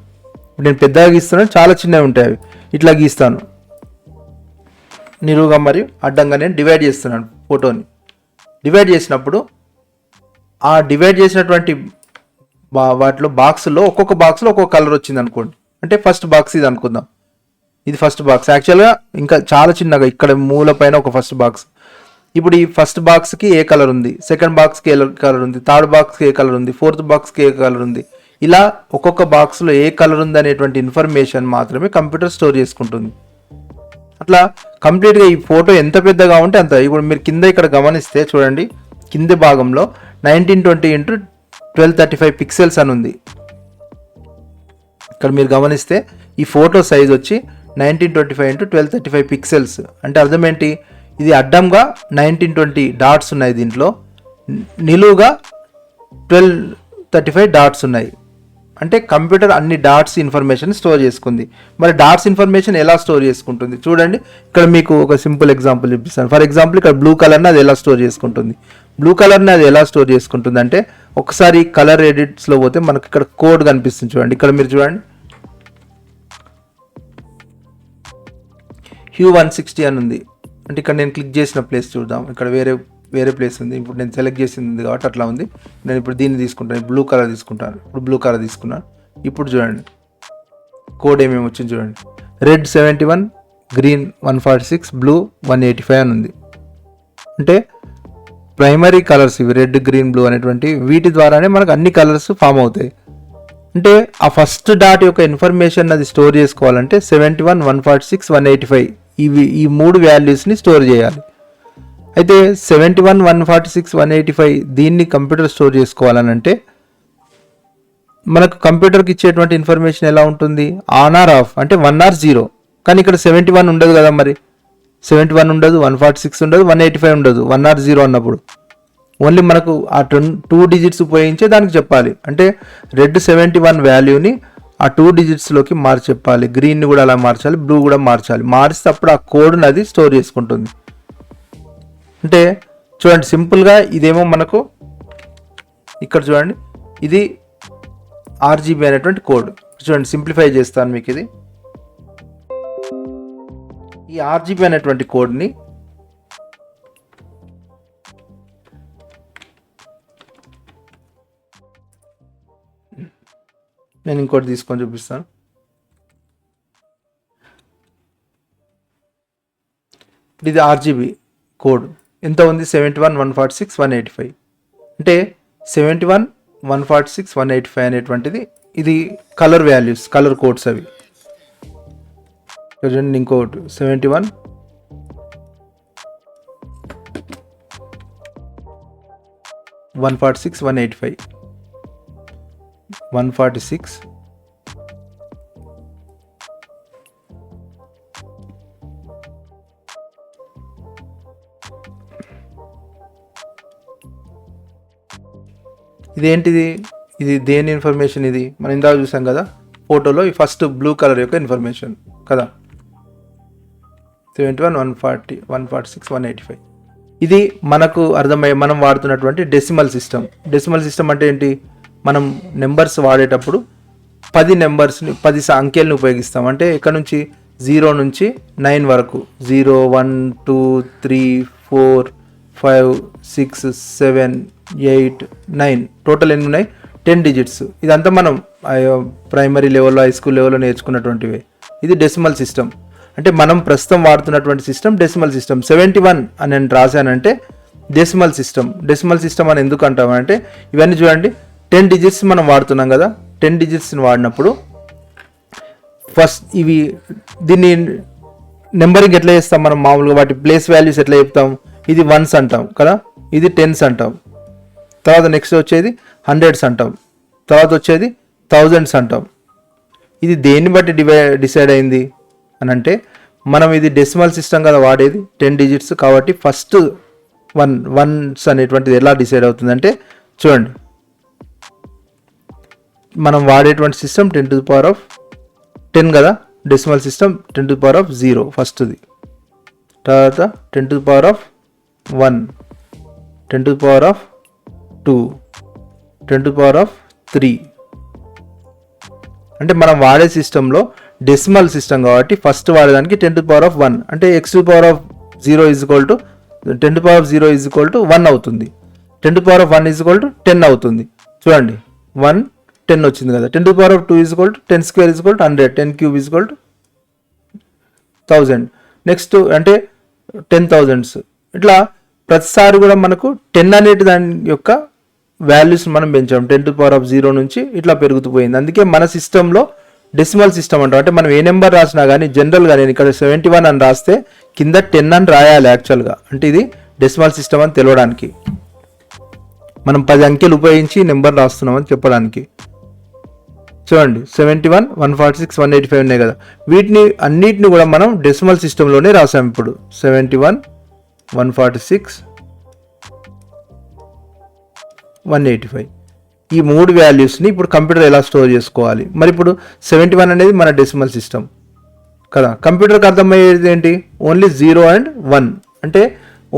ఇప్పుడు నేను పెద్దగా గీస్తున్నాను, చాలా చిన్నవి ఉంటాయి అవి. ఇట్లా గీస్తాను నిలువుగా మరియు అడ్డంగా నేను డివైడ్ చేస్తున్నాను ఫోటోని. డివైడ్ చేసినప్పుడు ఆ డివైడ్ చేసినటువంటి వాటిలో బాక్స్లో ఒక్కొక్క బాక్స్లో ఒక్కొక్క కలర్ వచ్చింది అనుకోండి. అంటే ఫస్ట్ బాక్స్ ఇది అనుకుందాం, ఇది ఫస్ట్ బాక్స్. యాక్చువల్గా ఇంకా చాలా చిన్నగా ఇక్కడ మూల పైన ఒక ఫస్ట్ బాక్స్. ఇప్పుడు ఈ ఫస్ట్ బాక్స్కి ఏ కలర్ ఉంది, సెకండ్ బాక్స్కి ఏ కలర్ ఉంది, థర్డ్ బాక్స్కి ఏ కలర్ ఉంది, ఫోర్త్ బాక్స్కి ఏ కలర్ ఉంది, ఇలా ఒక్కొక్క బాక్స్లో ఏ కలర్ ఉంది అనేటువంటి ఇన్ఫర్మేషన్ మాత్రమే కంప్యూటర్ స్టోర్ చేసుకుంటుంది. అట్లా కంప్లీట్గా ఈ ఫోటో ఎంత పెద్దగా ఉంటే అంత. ఇప్పుడు మీరు కింద ఇక్కడ గమనిస్తే చూడండి, కింద భాగంలో 1920x1235 పిక్సెల్స్ అని ఉంది. ఇక్కడ మీరు గమనిస్తే ఈ ఫోటో సైజ్ వచ్చి 1925x1235 పిక్సెల్స్. అంటే అర్థం ఏంటి, ఇది అడ్డంగా 1920 డాట్స్ ఉన్నాయి, దీంట్లో నిలువుగా 1235 డాట్స్ ఉన్నాయి. అంటే కంప్యూటర్ అన్ని డాట్స్ ఇన్ఫర్మేషన్ స్టోర్ చేసుకుంది. మరి డాట్స్ ఇన్ఫర్మేషన్ ఎలా స్టోర్ చేసుకుంటుంది చూడండి. ఇక్కడ మీకు ఒక సింపుల్ ఎగ్జాంపుల్ చూపిస్తాను. ఫర్ ఎగ్జాంపుల్ ఇక్కడ బ్లూ కలర్ని అది ఎలా స్టోర్ చేసుకుంటుంది. బ్లూ కలర్ని అది ఎలా స్టోర్ చేసుకుంటుంది అంటే, ఒకసారి కలర్ ఎడిట్స్లో పోతే మనకి ఇక్కడ కోడ్ కనిపిస్తుంది చూడండి. ఇక్కడ మీరు చూడండి, హ్యూ 160 అని ఉంది. అంటే ఇక్కడ నేను క్లిక్ చేసిన ప్లేస్ చూద్దాం, ఇక్కడ వేరే ప్లేస్ ఉంది. ఇప్పుడు నేను సెలెక్ట్ చేసింది కాబట్టి అట్లా ఉంది. నేను ఇప్పుడు దీన్ని తీసుకుంటాను, బ్లూ కలర్ తీసుకుంటాను. ఇప్పుడు బ్లూ కలర్ తీసుకున్నాను. ఇప్పుడు చూడండి కోడ్ ఏమేమి వచ్చింది చూడండి. రెడ్ 71, గ్రీన్ 146, బ్లూ 185 అని ఉంది. అంటే ప్రైమరీ కలర్స్ ఇవి, రెడ్, గ్రీన్, బ్లూ అనేటువంటి వీటి ద్వారానే మనకు అన్ని కలర్స్ ఫామ్ అవుతాయి. అంటే ఆ ఫస్ట్ డాట్ యొక్క ఇన్ఫర్మేషన్ అది స్టోర్ చేసుకోవాలంటే 71, 146, 185 ఈ మూడు వాల్యూస్ని స్టోర్ చేయాలి. అయితే 71, 146, 185 దీన్ని కంప్యూటర్ స్టోర్ చేసుకోవాలని అంటే మనకు కంప్యూటర్కి ఇచ్చేటువంటి ఇన్ఫర్మేషన్ ఎలా ఉంటుంది, ఆన్ ఆర్ ఆఫ్, అంటే 1 or 0. కానీ ఇక్కడ 71 ఉండదు కదా, మరి 71 ఉండదు, 146 ఉండదు, 185 ఉండదు 1 or 0 అన్నప్పుడు. ఓన్లీ మనకు ఆ 2 డిజిట్స్ ఉపయోగించే దానికి చెప్పాలి. అంటే రెడ్ 71 వాల్యూని ఆ 2 డిజిట్స్లోకి మార్చి చెప్పాలి, గ్రీన్ని కూడా అలా మార్చాలి, బ్లూ కూడా మార్చాలి. మార్చితే అప్పుడు ఆ కోడ్ని అది స్టోర్ చేసుకుంటుంది. అంటే చూడండి సింపుల్గా ఇదేమో మనకు ఇక్కడ చూడండి, ఇది RGB అనేటువంటి కోడ్. చూడండి సింప్లిఫై చేస్తాను మీకు. ఇది ఈ RGB అనేటువంటి కోడ్ని నేను ఇంకోటి తీసుకొని చూపిస్తాను. ఇది RGB కోడ్ ఎంత ఉంది, 71, 146, 185. అంటే 71, 146, 185 అనేటువంటిది ఇది కలర్ వాల్యూస్, కలర్ కోడ్స్ అవి. చూడండి ఇంకోటి 71, 146, 185, 146, ఇదేంటిది, ఇది దేని ఇన్ఫర్మేషన్, ఇది మనం ఇందాక చూసాం కదా ఫోటోలో, ఈ ఫస్ట్ బ్లూ కలర్ యొక్క ఇన్ఫర్మేషన్ కదా. 71, 140, 146, 185 ఇది మనకు అర్థమయ్యే మనం వాడుతున్నటువంటి డెసిమల్ సిస్టమ్. డెసిమల్ సిస్టమ్ అంటే ఏంటి, మనం నెంబర్స్ వాడేటప్పుడు 10 నెంబర్స్ని 10 అంకెల్ని ఉపయోగిస్తాం. అంటే ఇక్కడ నుంచి 0 నుంచి 9 వరకు, 0, 1, 2, 3, 4, 5, 6, 7, 8, 9 టోటల్ ఎన్ని ఉన్నాయి, 10 డిజిట్స్. ఇదంతా మనం ప్రైమరీ లెవెల్లో, హై స్కూల్ లెవెల్లో నేర్చుకున్నటువంటివి. ఇది డెసిమల్ సిస్టమ్. అంటే మనం ప్రస్తుతం వాడుతున్నటువంటి సిస్టమ్ డెసిమల్ సిస్టమ్. 71 అని నేను రాశానంటే డెసిమల్ సిస్టమ్. డెసిమల్ సిస్టమ్ అని ఎందుకు అంటామంటే, ఇవన్నీ చూడండి 10 డిజిట్స్ మనం వాడుతున్నాం కదా. 10 డిజిట్స్ని వాడినప్పుడు ఫస్ట్ దీన్ని నెంబరింగ్ ఎట్లా చేస్తాం మనం, మామూలుగా వాటి ప్లేస్ వాల్యూస్ ఎట్లా చెప్తాం, ఇది 1s అంటాం కదా, ఇది 10s అంటాం, తర్వాత నెక్స్ట్ వచ్చేది 100s అంటాం, తర్వాత వచ్చేది 1000s అంటాం. ఇది దేన్ని బట్టి డిసైడ్ అయింది అని అంటే, మనం ఇది డెసిమల్ సిస్టమ్ కదా వాడేది 10 డిజిట్స్ కాబట్టి ఫస్ట్ 1s అనేటువంటిది ఎలా డిసైడ్ అవుతుందంటే చూడండి, మనం వాడేటువంటి సిస్టమ్ 10⁻10 కదా, డెసిమల్ సిస్టమ్ 10⁻0 ఫస్ట్ది, తర్వాత 10⁻1, 10⁻2, 10⁻3. అంటే మనం వాడే సిస్టంలో డెసిమల్ సిస్టమ్ కాబట్టి ఫస్ట్ వాడేదానికి 10⁻1 అంటే x⁻0 10⁻0 1 అవుతుంది, 10⁻1 10 అవుతుంది. చూడండి 1 10 వచ్చింది కదా. 10⁻2 10² 100, 10³ 1000. నెక్స్ట్ అంటే 10,000s. ఇట్లా ప్రతిసారి కూడా మనకు 10 అనేటి దాని యొక్క వాల్యూస్ మనం పెంచాం. 10⁻0 నుంచి ఇట్లా పెరుగుతూ పోయింది. అందుకే మన సిస్టంలో డెసిమల్ సిస్టమ్ అంటాం. అంటే మనం ఏ నెంబర్ రాసినా కానీ జనరల్గా నేను ఇక్కడ 71 అని రాస్తే కింద 10 అని రాయాలి యాక్చువల్గా. అంటే ఇది డెసిమల్ సిస్టమ్ అని తెలవడానికి, మనం 10 అంకెలు ఉపయోగించి నెంబర్ రాస్తున్నామని చెప్పడానికి. చూడండి 71, 146, 185 ఉన్నాయి కదా, వీటిని అన్నిటిని కూడా మనం డెసిమల్ సిస్టంలోనే రాసాం. ఇప్పుడు 71, 146, 185 ఈ 3 వాల్యూస్ని ఇప్పుడు కంప్యూటర్ ఎలా స్టోర్ చేసుకోవాలి. మరి ఇప్పుడు 71 అనేది మన డెసిమల్ సిస్టమ్ కదా, కంప్యూటర్కి అర్థమయ్యేది ఏంటి, ఓన్లీ 0 and 1 అంటే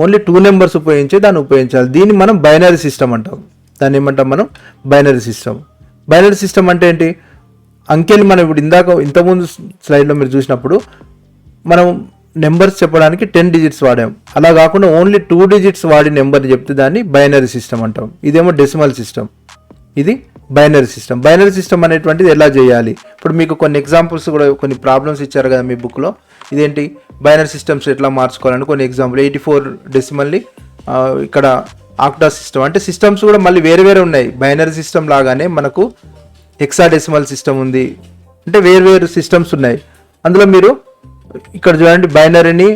ఓన్లీ 2 నెంబర్స్ ఉపయోగించే దాన్ని ఉపయోగించాలి. దీన్ని మనం బైనరీ సిస్టమ్ అంటాం. దాన్ని ఏమంటాం మనం, బైనరీ సిస్టమ్. బైనరీ సిస్టమ్ అంటే ఏంటి, అంకెలు మనం ఇప్పుడు ఇంతకుముందు స్లైడ్లో మీరు చూసినప్పుడు మనం నెంబర్స్ చెప్పడానికి 10 డిజిట్స్ వాడాం. అలా కాకుండా ఓన్లీ 2 డిజిట్స్ వాడి నెంబర్ని చెప్తే దాన్ని బైనరీ సిస్టమ్ అంటాం. ఇదేమో డెసిమల్ సిస్టమ్, ఇది బైనరీ సిస్టమ్. బైనరీ సిస్టమ్ అనేటువంటిది ఎలా చేయాలి, ఇప్పుడు మీకు కొన్ని ఎగ్జాంపుల్స్ కూడా కొన్ని ప్రాబ్లమ్స్ ఇచ్చారు కదా మీ బుక్లో. ఇదేంటి బైనరీ సిస్టమ్స్ ఎట్లా మార్చుకోవాలని కొన్ని ఎగ్జాంపుల్. 84 డెసిమల్ని ఇక్కడ ఆక్టా సిస్టమ్, అంటే సిస్టమ్స్ కూడా మళ్ళీ వేరే వేరే ఉన్నాయి. బైనరీ సిస్టమ్ లాగానే మనకు హెక్సాడెసిమల్ సిస్టమ్ ఉంది, అంటే వేరు సిస్టమ్స్ ఉన్నాయి. అందులో మీరు ఇక్కడ చూడండి బైనరీని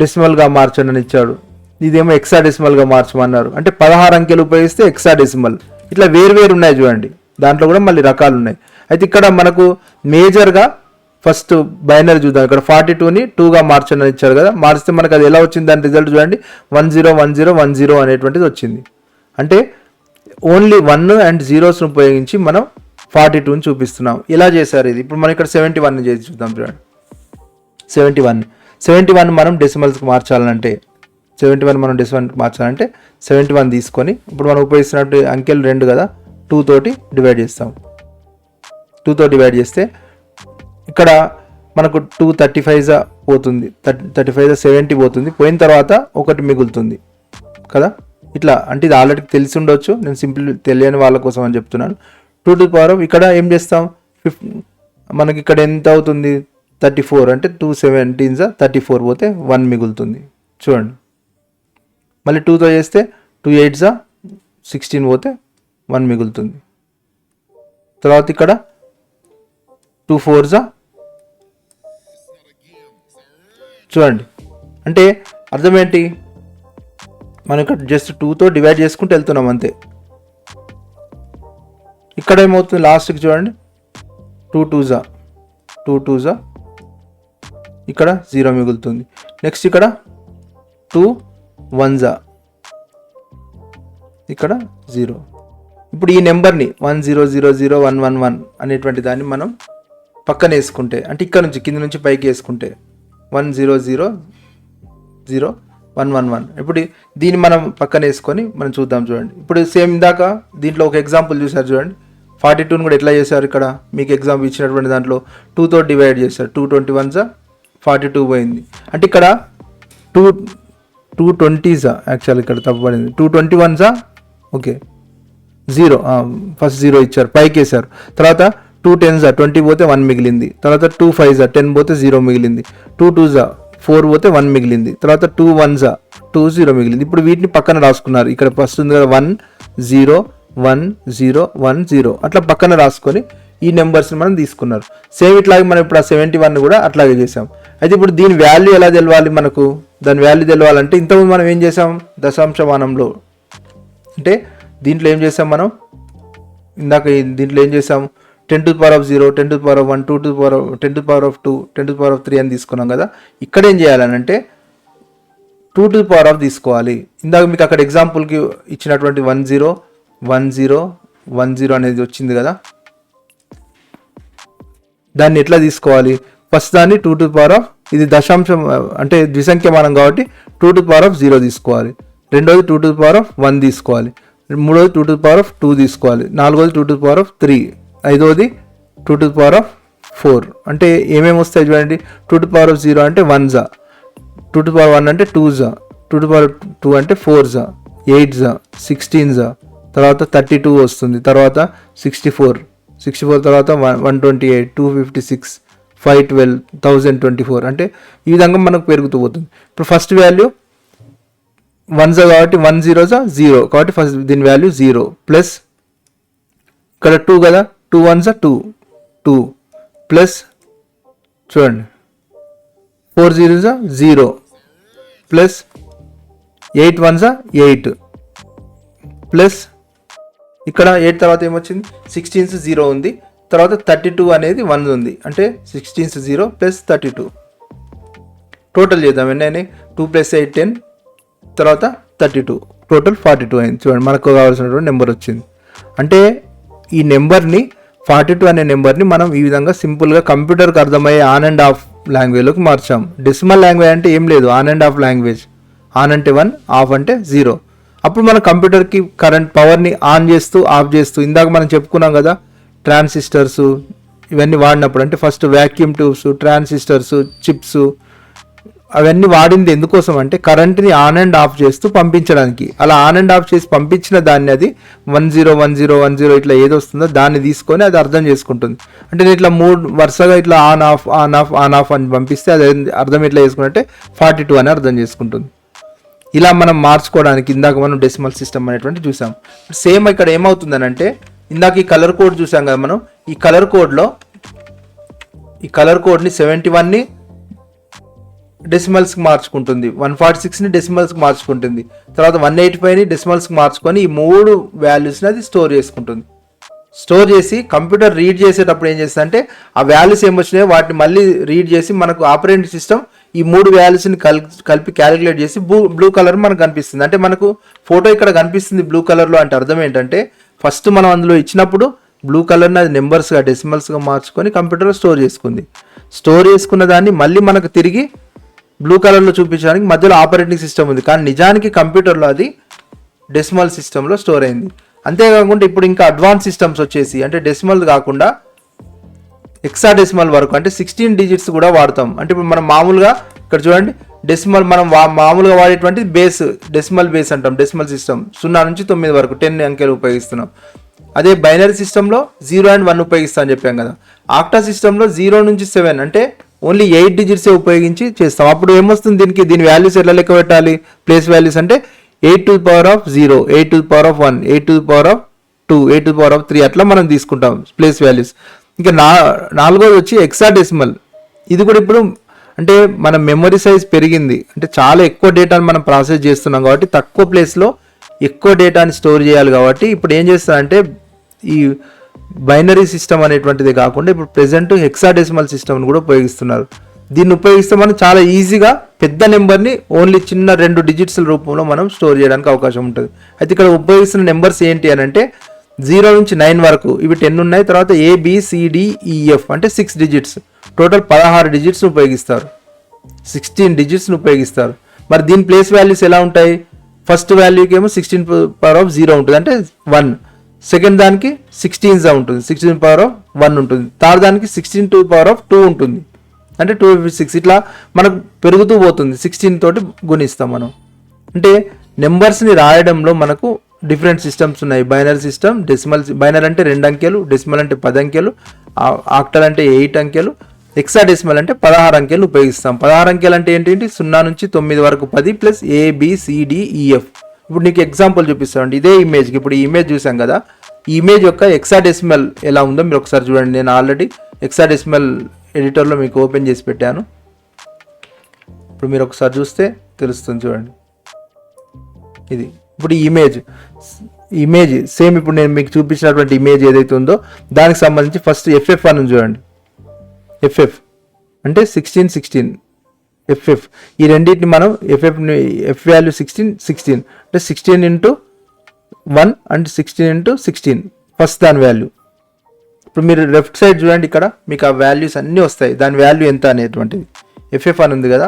డెసిమల్గా మార్చండి అని ఇచ్చాడు, ఇదేమో హెక్సాడెసిమల్గా మార్చమన్నారు. అంటే 16 అంకెలు ఉపయోగిస్తే హెక్సాడెసిమల్. ఇట్లా వేరు ఉన్నాయి చూడండి, దాంట్లో కూడా మళ్ళీ రకాలు ఉన్నాయి. అయితే ఇక్కడ మనకు మేజర్గా ఫస్ట్ బైనరీ చూద్దాం. ఇక్కడ 42ని 2గా మార్చండి అని ఇచ్చారు కదా, మార్చితే మనకు అది ఎలా వచ్చింది, దాని రిజల్ట్ చూడండి 101010 అనేటువంటిది వచ్చింది. అంటే ఓన్లీ 1 and 0s ఉపయోగించి మనం 42ని చూపిస్తున్నాం. ఇలా చేశారు ఇది. ఇప్పుడు మనం ఇక్కడ 71ని చేసి చూద్దాం. చూడండి 71 మనం డెసిమల్స్కి మార్చాలంటే 71 తీసుకొని ఇప్పుడు మనం ఉపయోగిస్తున్నట్టు అంకెలు 2 కదా, 2 తోటి డివైడ్ చేస్తాం. 2తో డివైడ్ చేస్తే ఇక్కడ మనకు 235 పోతుంది, 35 70 పోతుంది. పోయిన తర్వాత 1 మిగులుతుంది కదా. ఇట్లా అంటే ఇది ఆల్రెడీ తెలిసి ఉండొచ్చు, నేను సింపుల్ తెలియని వాళ్ళ కోసం అని చెప్తున్నాను. 2 to the power ఇక్కడ ఏం చేస్తాం, మనకి ఇక్కడ ఎంత అవుతుంది 34, అంటే 2 17s 34 పోతే 1 మిగులుతుంది. చూడండి మళ్ళీ 2తో చేస్తే 2 8s 16 పోతే 1 మిగులుతుంది. తర్వాత ఇక్కడ 2 4s చూడండి, అంటే అర్థం ఏంటి, మనం ఇక్కడ జస్ట్ 2తో డివైడ్ చేసుకుంటూ వెళ్తున్నాం అంతే. ఇక్కడ ఏమవుతుంది లాస్ట్కి చూడండి 2 2s ఇక్కడ 0 మిగులుతుంది. నెక్స్ట్ ఇక్కడ 2 1s ఇక్కడ 0. ఇప్పుడు ఈ నెంబర్ని 10001111 అనేటువంటి దాన్ని మనం పక్కన వేసుకుంటే, అంటే ఇక్కడ నుంచి కింద నుంచి పైకి వేసుకుంటే 10001111. ఇప్పుడు దీన్ని మనం పక్కన వేసుకొని మనం చూద్దాం. చూడండి ఇప్పుడు సేమ్ ఇందాక దీంట్లో ఒక ఎగ్జాంపుల్ చూసారు చూడండి, 42ని కూడా ఎట్లా చేశారు, ఇక్కడ మీకు ఎగ్జాంపుల్ ఇచ్చినటువంటి దాంట్లో 2తో డివైడ్ చేశారు. 221s 42 పోయింది. అంటే ఇక్కడ 220s యాక్చువల్ ఇక్కడ తప్పబడింది. 221s ఓకే 0 ఫస్ట్ 0 ఇచ్చారు, పైకి వేశారు. తర్వాత 2 10s 20 పోతే 1 మిగిలింది. తర్వాత 2 5s 10 పోతే 0 మిగిలింది. 2 2s 4 పోతే 1 మిగిలింది. తర్వాత 2 1s 2 0 మిగిలింది. ఇప్పుడు వీటిని పక్కన రాసుకున్నారు. ఇక్కడ ఫస్ట్ ఉంది కదా 1 0 1 0 1 0 అట్లా పక్కన రాసుకొని ఈ నెంబర్స్ని మనం తీసుకున్నారు. సేమ్ ఇట్లాగే మనం ఇప్పుడు ఆ 71 కూడా అట్లాగే చేసాం. అయితే ఇప్పుడు దీని వాల్యూ ఎలా తెలవాలి, మనకు దాని వాల్యూ తెలవాలంటే ఇంతకుముందు మనం ఏం చేసాం, దశాంశమానంలో అంటే దీంట్లో ఏం చేసాం మనం ఇందాక దీంట్లో ఏం చేసాం 10 to the power of 0, 10 to the power of 1, 2 to the power of 10 to the power of 2, 10 to the power of 3 అని తీసుకున్నాం కదా. ఇక్కడ ఏం చేయాలనంటే 2 to the power of తీసుకోవాలి. ఇందాక మీకు అక్కడ ఎగ్జాంపుల్కి ఇచ్చినటువంటి 101010 అనేది వచ్చింది కదా, దాన్ని ఎట్లా తీసుకోవాలి, ఫస్ట్ దాన్ని 2 to the power of, ఇది దశాంశం అంటే ద్విసంఖ్యమానం కాబట్టి 2 to the power of 0 తీసుకోవాలి, రెండోది 2 to the power of 1 తీసుకోవాలి, మూడోది 2 to the power of 2 తీసుకోవాలి, నాలుగోది 2 to the power of 3, ఐదోది 2 to the power of 4. అంటే ఏమేమి వస్తాయి చూడండి, 2 to the power of 0 అంటే 1 2 to the power 1 అంటే 2 2 to the power 2 అంటే 4 8 16 తర్వాత 32 వస్తుంది, తర్వాత 64 తర్వాత 128 256 512 1024. అంటే ఈ విధంగా మనకు పెరుగుతూ పోతుంది. ఇప్పుడు ఫస్ట్ వాల్యూ 1 కాబట్టి 1 0 0 కాబట్టి ఫస్ట్ దీని వాల్యూ 0 ప్లస్ ఇక్కడ 2 కదా, 2 1 2 ప్లస్ చూడండి 4 0 0 ప్లస్ 8 1 8 ప్లస్ ఇక్కడ 8 తర్వాత ఏమొచ్చింది 16 0 ఉంది, తర్వాత 32 అనేది 1 ఉంది, అంటే 16 0 ప్లస్ 32 టోటల్ చేద్దాం ఎన్ని 2 + 8 10 తర్వాత 32 టోటల్ 42 అయింది. చూడండి మనకు కావాల్సినటువంటి నెంబర్ వచ్చింది. అంటే ఈ నెంబర్ని 42 అనే నెంబర్ని మనం ఈ విధంగా సింపుల్గా కంప్యూటర్కి అర్థమయ్యే ఆన్ అండ్ ఆఫ్ లాంగ్వేజ్లోకి మార్చాం. డెసిమల్ లాంగ్వేజ్ అంటే ఏం లేదు, on and off language. On అంటే 1, ఆఫ్ అంటే 0. అప్పుడు మన కంప్యూటర్కి కరెంట్ పవర్ని ఆన్ చేస్తూ ఆఫ్ చేస్తూ, ఇందాక మనం చెప్పుకున్నాం కదా ట్రాన్సిస్టర్స్ ఇవన్నీ వాడినప్పుడు, అంటే first vacuum tubes, transistors, chips అవన్నీ వాడింది ఎందుకోసం అంటే కరెంట్ని ఆన్ అండ్ ఆఫ్ చేస్తూ పంపించడానికి. అలా ఆన్ అండ్ ఆఫ్ చేసి పంపించిన దాన్ని అది 101010 ఇట్లా ఏది వస్తుందో దాన్ని తీసుకొని అది అర్థం చేసుకుంటుంది. అంటే నేను ఇట్లా 3 వరుసగా ఇట్లా on off on off on off అని పంపిస్తే అది అర్థం ఎట్లా చేసుకుంటే 42 అని అర్థం చేసుకుంటుంది. ఇలా మనం మార్చుకోవడానికి ఇందాక మనం డెసిమల్ సిస్టమ్ అనేటువంటి చూసాం. సేమ్ ఇక్కడ ఏమవుతుందని అంటే ఇందాక ఈ కలర్ కోడ్ చూసాం కదా మనం, ఈ కలర్ కోడ్ని 71ని డెసిమల్స్కి మార్చుకుంటుంది, 146ని డెసిమల్స్కి మార్చుకుంటుంది, తర్వాత 185ని డెసిమల్స్కి మార్చుకొని ఈ 3 వాల్యూస్ని అది స్టోర్ చేసుకుంటుంది. స్టోర్ చేసి కంప్యూటర్ రీడ్ చేసేటప్పుడు ఏం చేస్తుంది అంటే ఆ వాల్యూస్ ఏమొచ్చినాయో వాటిని మళ్ళీ రీడ్ చేసి మనకు ఆపరేటింగ్ సిస్టమ్ ఈ 3 వాల్యూస్ని కలిపి క్యాలిక్యులేట్ చేసి బ్లూ కలర్ మనకు కనిపిస్తుంది. అంటే మనకు ఫోటో ఇక్కడ కనిపిస్తుంది బ్లూ కలర్లో. అంటే అర్థం ఏంటంటే ఫస్ట్ మనం అందులో ఇచ్చినప్పుడు బ్లూ కలర్ని అది నెంబర్స్గా డెసిమల్స్గా మార్చుకొని కంప్యూటర్లో స్టోర్ చేసుకుంది. స్టోర్ చేసుకున్న దాన్ని మళ్ళీ మనకు తిరిగి బ్లూ కలర్లో చూపించడానికి మధ్యలో ఆపరేటింగ్ సిస్టమ్ ఉంది, కానీ నిజానికి కంప్యూటర్లో అది డెసిమల్ సిస్టంలో స్టోర్ అయింది. అంతేకాకుండా ఇప్పుడు ఇంకా అడ్వాన్స్ సిస్టమ్స్ వచ్చేసి అంటే డెసిమల్ కాకుండా హెక్సాడెసిమల్ వరకు అంటే 16 డిజిట్స్ కూడా వాడతాం. అంటే ఇప్పుడు మనం మామూలుగా ఇక్కడ చూడండి డెసిమల్ మనం మామూలుగా వాడేటువంటి బేస్ డెసిమల్ బేస్ అంటాం. డెసిమల్ సిస్టమ్ 0 నుంచి 9 వరకు 10 అంకెలు ఉపయోగిస్తున్నాం. అదే బైనరీ సిస్టంలో 0 and 1 ఉపయోగిస్తా అని చెప్పాం కదా. ఆక్టా సిస్టంలో 0 నుంచి 7 అంటే ఓన్లీ 8 డిజిట్సే ఉపయోగించి చేస్తాం. అప్పుడు ఏమొస్తుంది దీని వాల్యూస్ ఎట్లా లెక్క పెట్టాలి, ప్లేస్ వాల్యూస్ అంటే 8 to the power of 0, 8 to the power of 1, 8 to the power of 2, 8 to the power of 3 అట్లా మనం తీసుకుంటాం ప్లేస్ వాల్యూస్. ఇంకా నాలుగోది వచ్చి హెక్సాడెసిమల్. ఇది కూడా ఇప్పుడు అంటే మన మెమరీ సైజ్ పెరిగింది, అంటే చాలా ఎక్కువ డేటాను మనం ప్రాసెస్ చేస్తున్నాం కాబట్టి తక్కువ ప్లేస్లో ఎక్కువ డేటాని స్టోర్ చేయాలి కాబట్టి ఇప్పుడు ఏం చేస్తారంటే ఈ బైనరీ సిస్టమ్ అనేటువంటిది కాకుండా ఇప్పుడు ప్రెజెంట్ హెక్సాడెసిమల్ సిస్టమ్ని కూడా ఉపయోగిస్తున్నారు. దీన్ని ఉపయోగిస్తే మనం చాలా ఈజీగా పెద్ద నెంబర్ని ఓన్లీ చిన్న 2 డిజిట్స్ రూపంలో మనం స్టోర్ చేయడానికి అవకాశం ఉంటుంది. అయితే ఇక్కడ ఉపయోగిస్తున్న నెంబర్స్ ఏంటి అని అంటే 0 నుంచి 9 వరకు ఇవి 10 ఉన్నాయి, తర్వాత ABCDEF అంటే 6 డిజిట్స్, టోటల్ 16 డిజిట్స్ని ఉపయోగిస్తారు, 16 డిజిట్స్ని ఉపయోగిస్తారు. మరి దీని ప్లేస్ వాల్యూస్ ఎలా ఉంటాయి, ఫస్ట్ వాల్యూకి ఏమో 16 to the power of 0 ఉంటుంది అంటే 1, సెకండ్ దానికి 16 ఉంటుంది 16 to the power of 1 ఉంటుంది, థర్డ్ దానికి 16 to the power of 2 ఉంటుంది అంటే 256. ఇట్లా మనకు పెరుగుతూ పోతుంది, 16 తోటి గుణిస్తాం మనం. అంటే నెంబర్స్ని రాయడంలో మనకు డిఫరెంట్ సిస్టమ్స్ ఉన్నాయి. Binary system, decimal. బైనరీ అంటే 2 అంకెలు, డెసిమల్ అంటే 10 అంకెలు, ఆక్టల్ అంటే 8 అంకెలు, హెక్సాడెసిమల్ అంటే 16 అంకెలు ఉపయోగిస్తాం. 16 అంకెలు అంటే ఏంటి, 0 నుంచి 9 వరకు 10 ప్లస్ ABCDEF. ఇప్పుడు నీకు ఎగ్జాంపుల్ చూపిస్తామండి. ఇదే ఇమేజ్కి ఇప్పుడు ఈ ఇమేజ్ చూసాం కదా, ఈ ఇమేజ్ యొక్క హెక్సాడెసిమల్ ఎలా ఉందో మీరు ఒకసారి చూడండి. నేను ఆల్రెడీ హెక్సాడెసిమల్ ఎడిటర్లో మీకు ఓపెన్ చేసి పెట్టాను. ఇప్పుడు మీరు ఒకసారి చూస్తే తెలుస్తుంది చూడండి. ఇది ఇప్పుడు ఈ ఇమేజ్ సేమ్ ఇప్పుడు నేను మీకు చూపించినటువంటి ఇమేజ్ ఏదైతే ఉందో దానికి సంబంధించి ఫస్ట్ FF అని చూడండి. FF అంటే 16 FF. ఈ రెండింటిని మనం F వాల్యూ 16 అంటే 16 into 1 అంటే 16 into 16 ఫస్ట్ దాని వాల్యూ ఇప్పుడు మీరు లెఫ్ట్ సైడ్ చూడండి, ఇక్కడ మీకు ఆ వాల్యూస్ అన్నీ వస్తాయి, దాని వాల్యూ ఎంత అనేటువంటిది. ఎఫ్ఎఫ్ అని ఉంది కదా,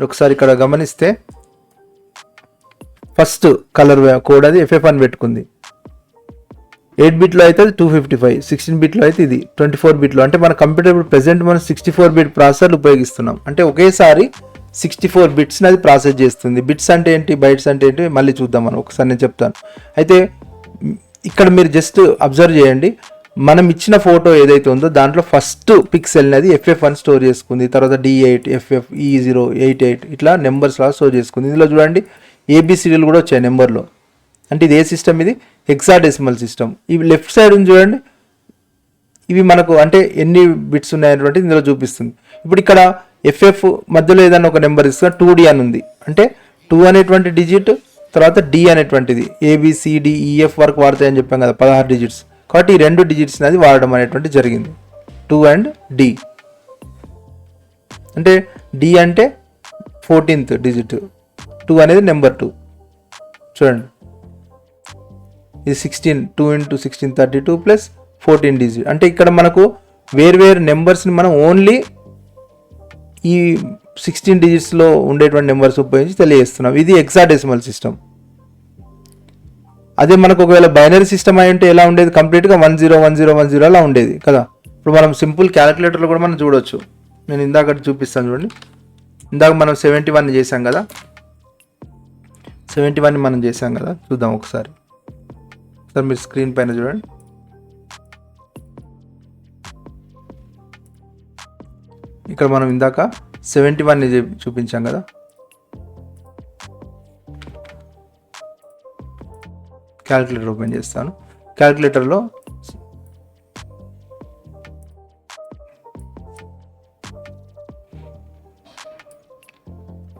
ఒకసారి ఇక్కడ గమనిస్తే ఫస్ట్ కలర్ కోడ్ అది ఎఫ్ఎఫ్ అని పెట్టుకుంది. 8 బిట్లో అయితే 255, 16 బిట్లో అయితే ఇది 24 బిట్లో. అంటే మన కంప్యూటర్ ఇప్పుడు ప్రెసెంట్ మనం 64 బిట్ ప్రాసెసర్లు ఉపయోగిస్తున్నాం. అంటే ఒకేసారి 64 బిట్స్ని అది ప్రాసెస్ చేస్తుంది. బిట్స్ అంటే ఏంటి, బైట్స్ అంటే ఏంటి మళ్ళీ చూద్దాం మనం, ఒకసారి నేను చెప్తాను. అయితే ఇక్కడ మీరు జస్ట్ అబ్జర్వ్ చేయండి, మనం ఇచ్చిన ఫోటో ఏదైతే ఉందో దాంట్లో ఫస్ట్ పిక్సెల్ అనేది ఎఫ్ఎఫ్ అని స్టోర్ చేసుకుంది, తర్వాత D8, FF, E0, 88 ఇట్లా నెంబర్స్ లాగా స్టోర్ చేసుకుంది. ఇందులో చూడండి ABCDలు కూడా వచ్చాయి నెంబర్లో. అంటే ఇది ఏ సిస్టమ్, ఇది హెక్సాడెసిమల్ సిస్టమ్. ఇవి లెఫ్ట్ సైడ్ ఉంది చూడండి, ఇవి మనకు అంటే ఎన్ని బిట్స్ ఉన్నాయనేటువంటి ఇందులో చూపిస్తుంది. ఇప్పుడు ఇక్కడ ఎఫ్ఎఫ్ మధ్యలో ఏదైనా ఒక నెంబర్ ఇస్తున్నా 2D అని ఉంది, అంటే 2 అనేటువంటి డిజిట్, తర్వాత D అనేటువంటిది ABCDEF వరకు వాడతాయని చెప్పాం కదా, 16 డిజిట్స్. కాబట్టి ఈ 2 డిజిట్స్ అనేది వాడడం అనేటువంటి జరిగింది, 2 and D. అంటే D అంటే 14th డిజిట్, 2 అనేది నెంబర్ 2. చూడండి ఇది 16, 2 into 16 32 ప్లస్ 14 డిజిట్. అంటే ఇక్కడ మనకు వేర్వేరు నెంబర్స్ని మనం ఓన్లీ ఈ 16 డిజిట్స్లో ఉండేటువంటి నెంబర్స్ ఉపయోగించి తెలియజేస్తున్నాం. ఇది హెక్సాడెసిమల్ సిస్టమ్. అదే మనకు ఒకవేళ బైనరీ సిస్టమ్ అయి ఉంటే ఎలా ఉండేది, కంప్లీట్గా 101010 అలా ఉండేది కదా. ఇప్పుడు మనం సింపుల్ క్యాలిక్యులేటర్లో కూడా మనం చూడవచ్చు. నేను ఇందాక చూపిస్తాను చూడండి, ఇందాక మనం 71 చేసాం కదా, 71 మనం చేసాం కదా, చూద్దాం ఒకసారి. సార్ మీరు స్క్రీన్ పైన చూడండి, ఇక్కడ మనం ఇందాక 71ని చూపించాం కదా. క్యాలిక్యులేటర్ ఓపెన్ చేస్తాను. క్యాలిక్యులేటర్లో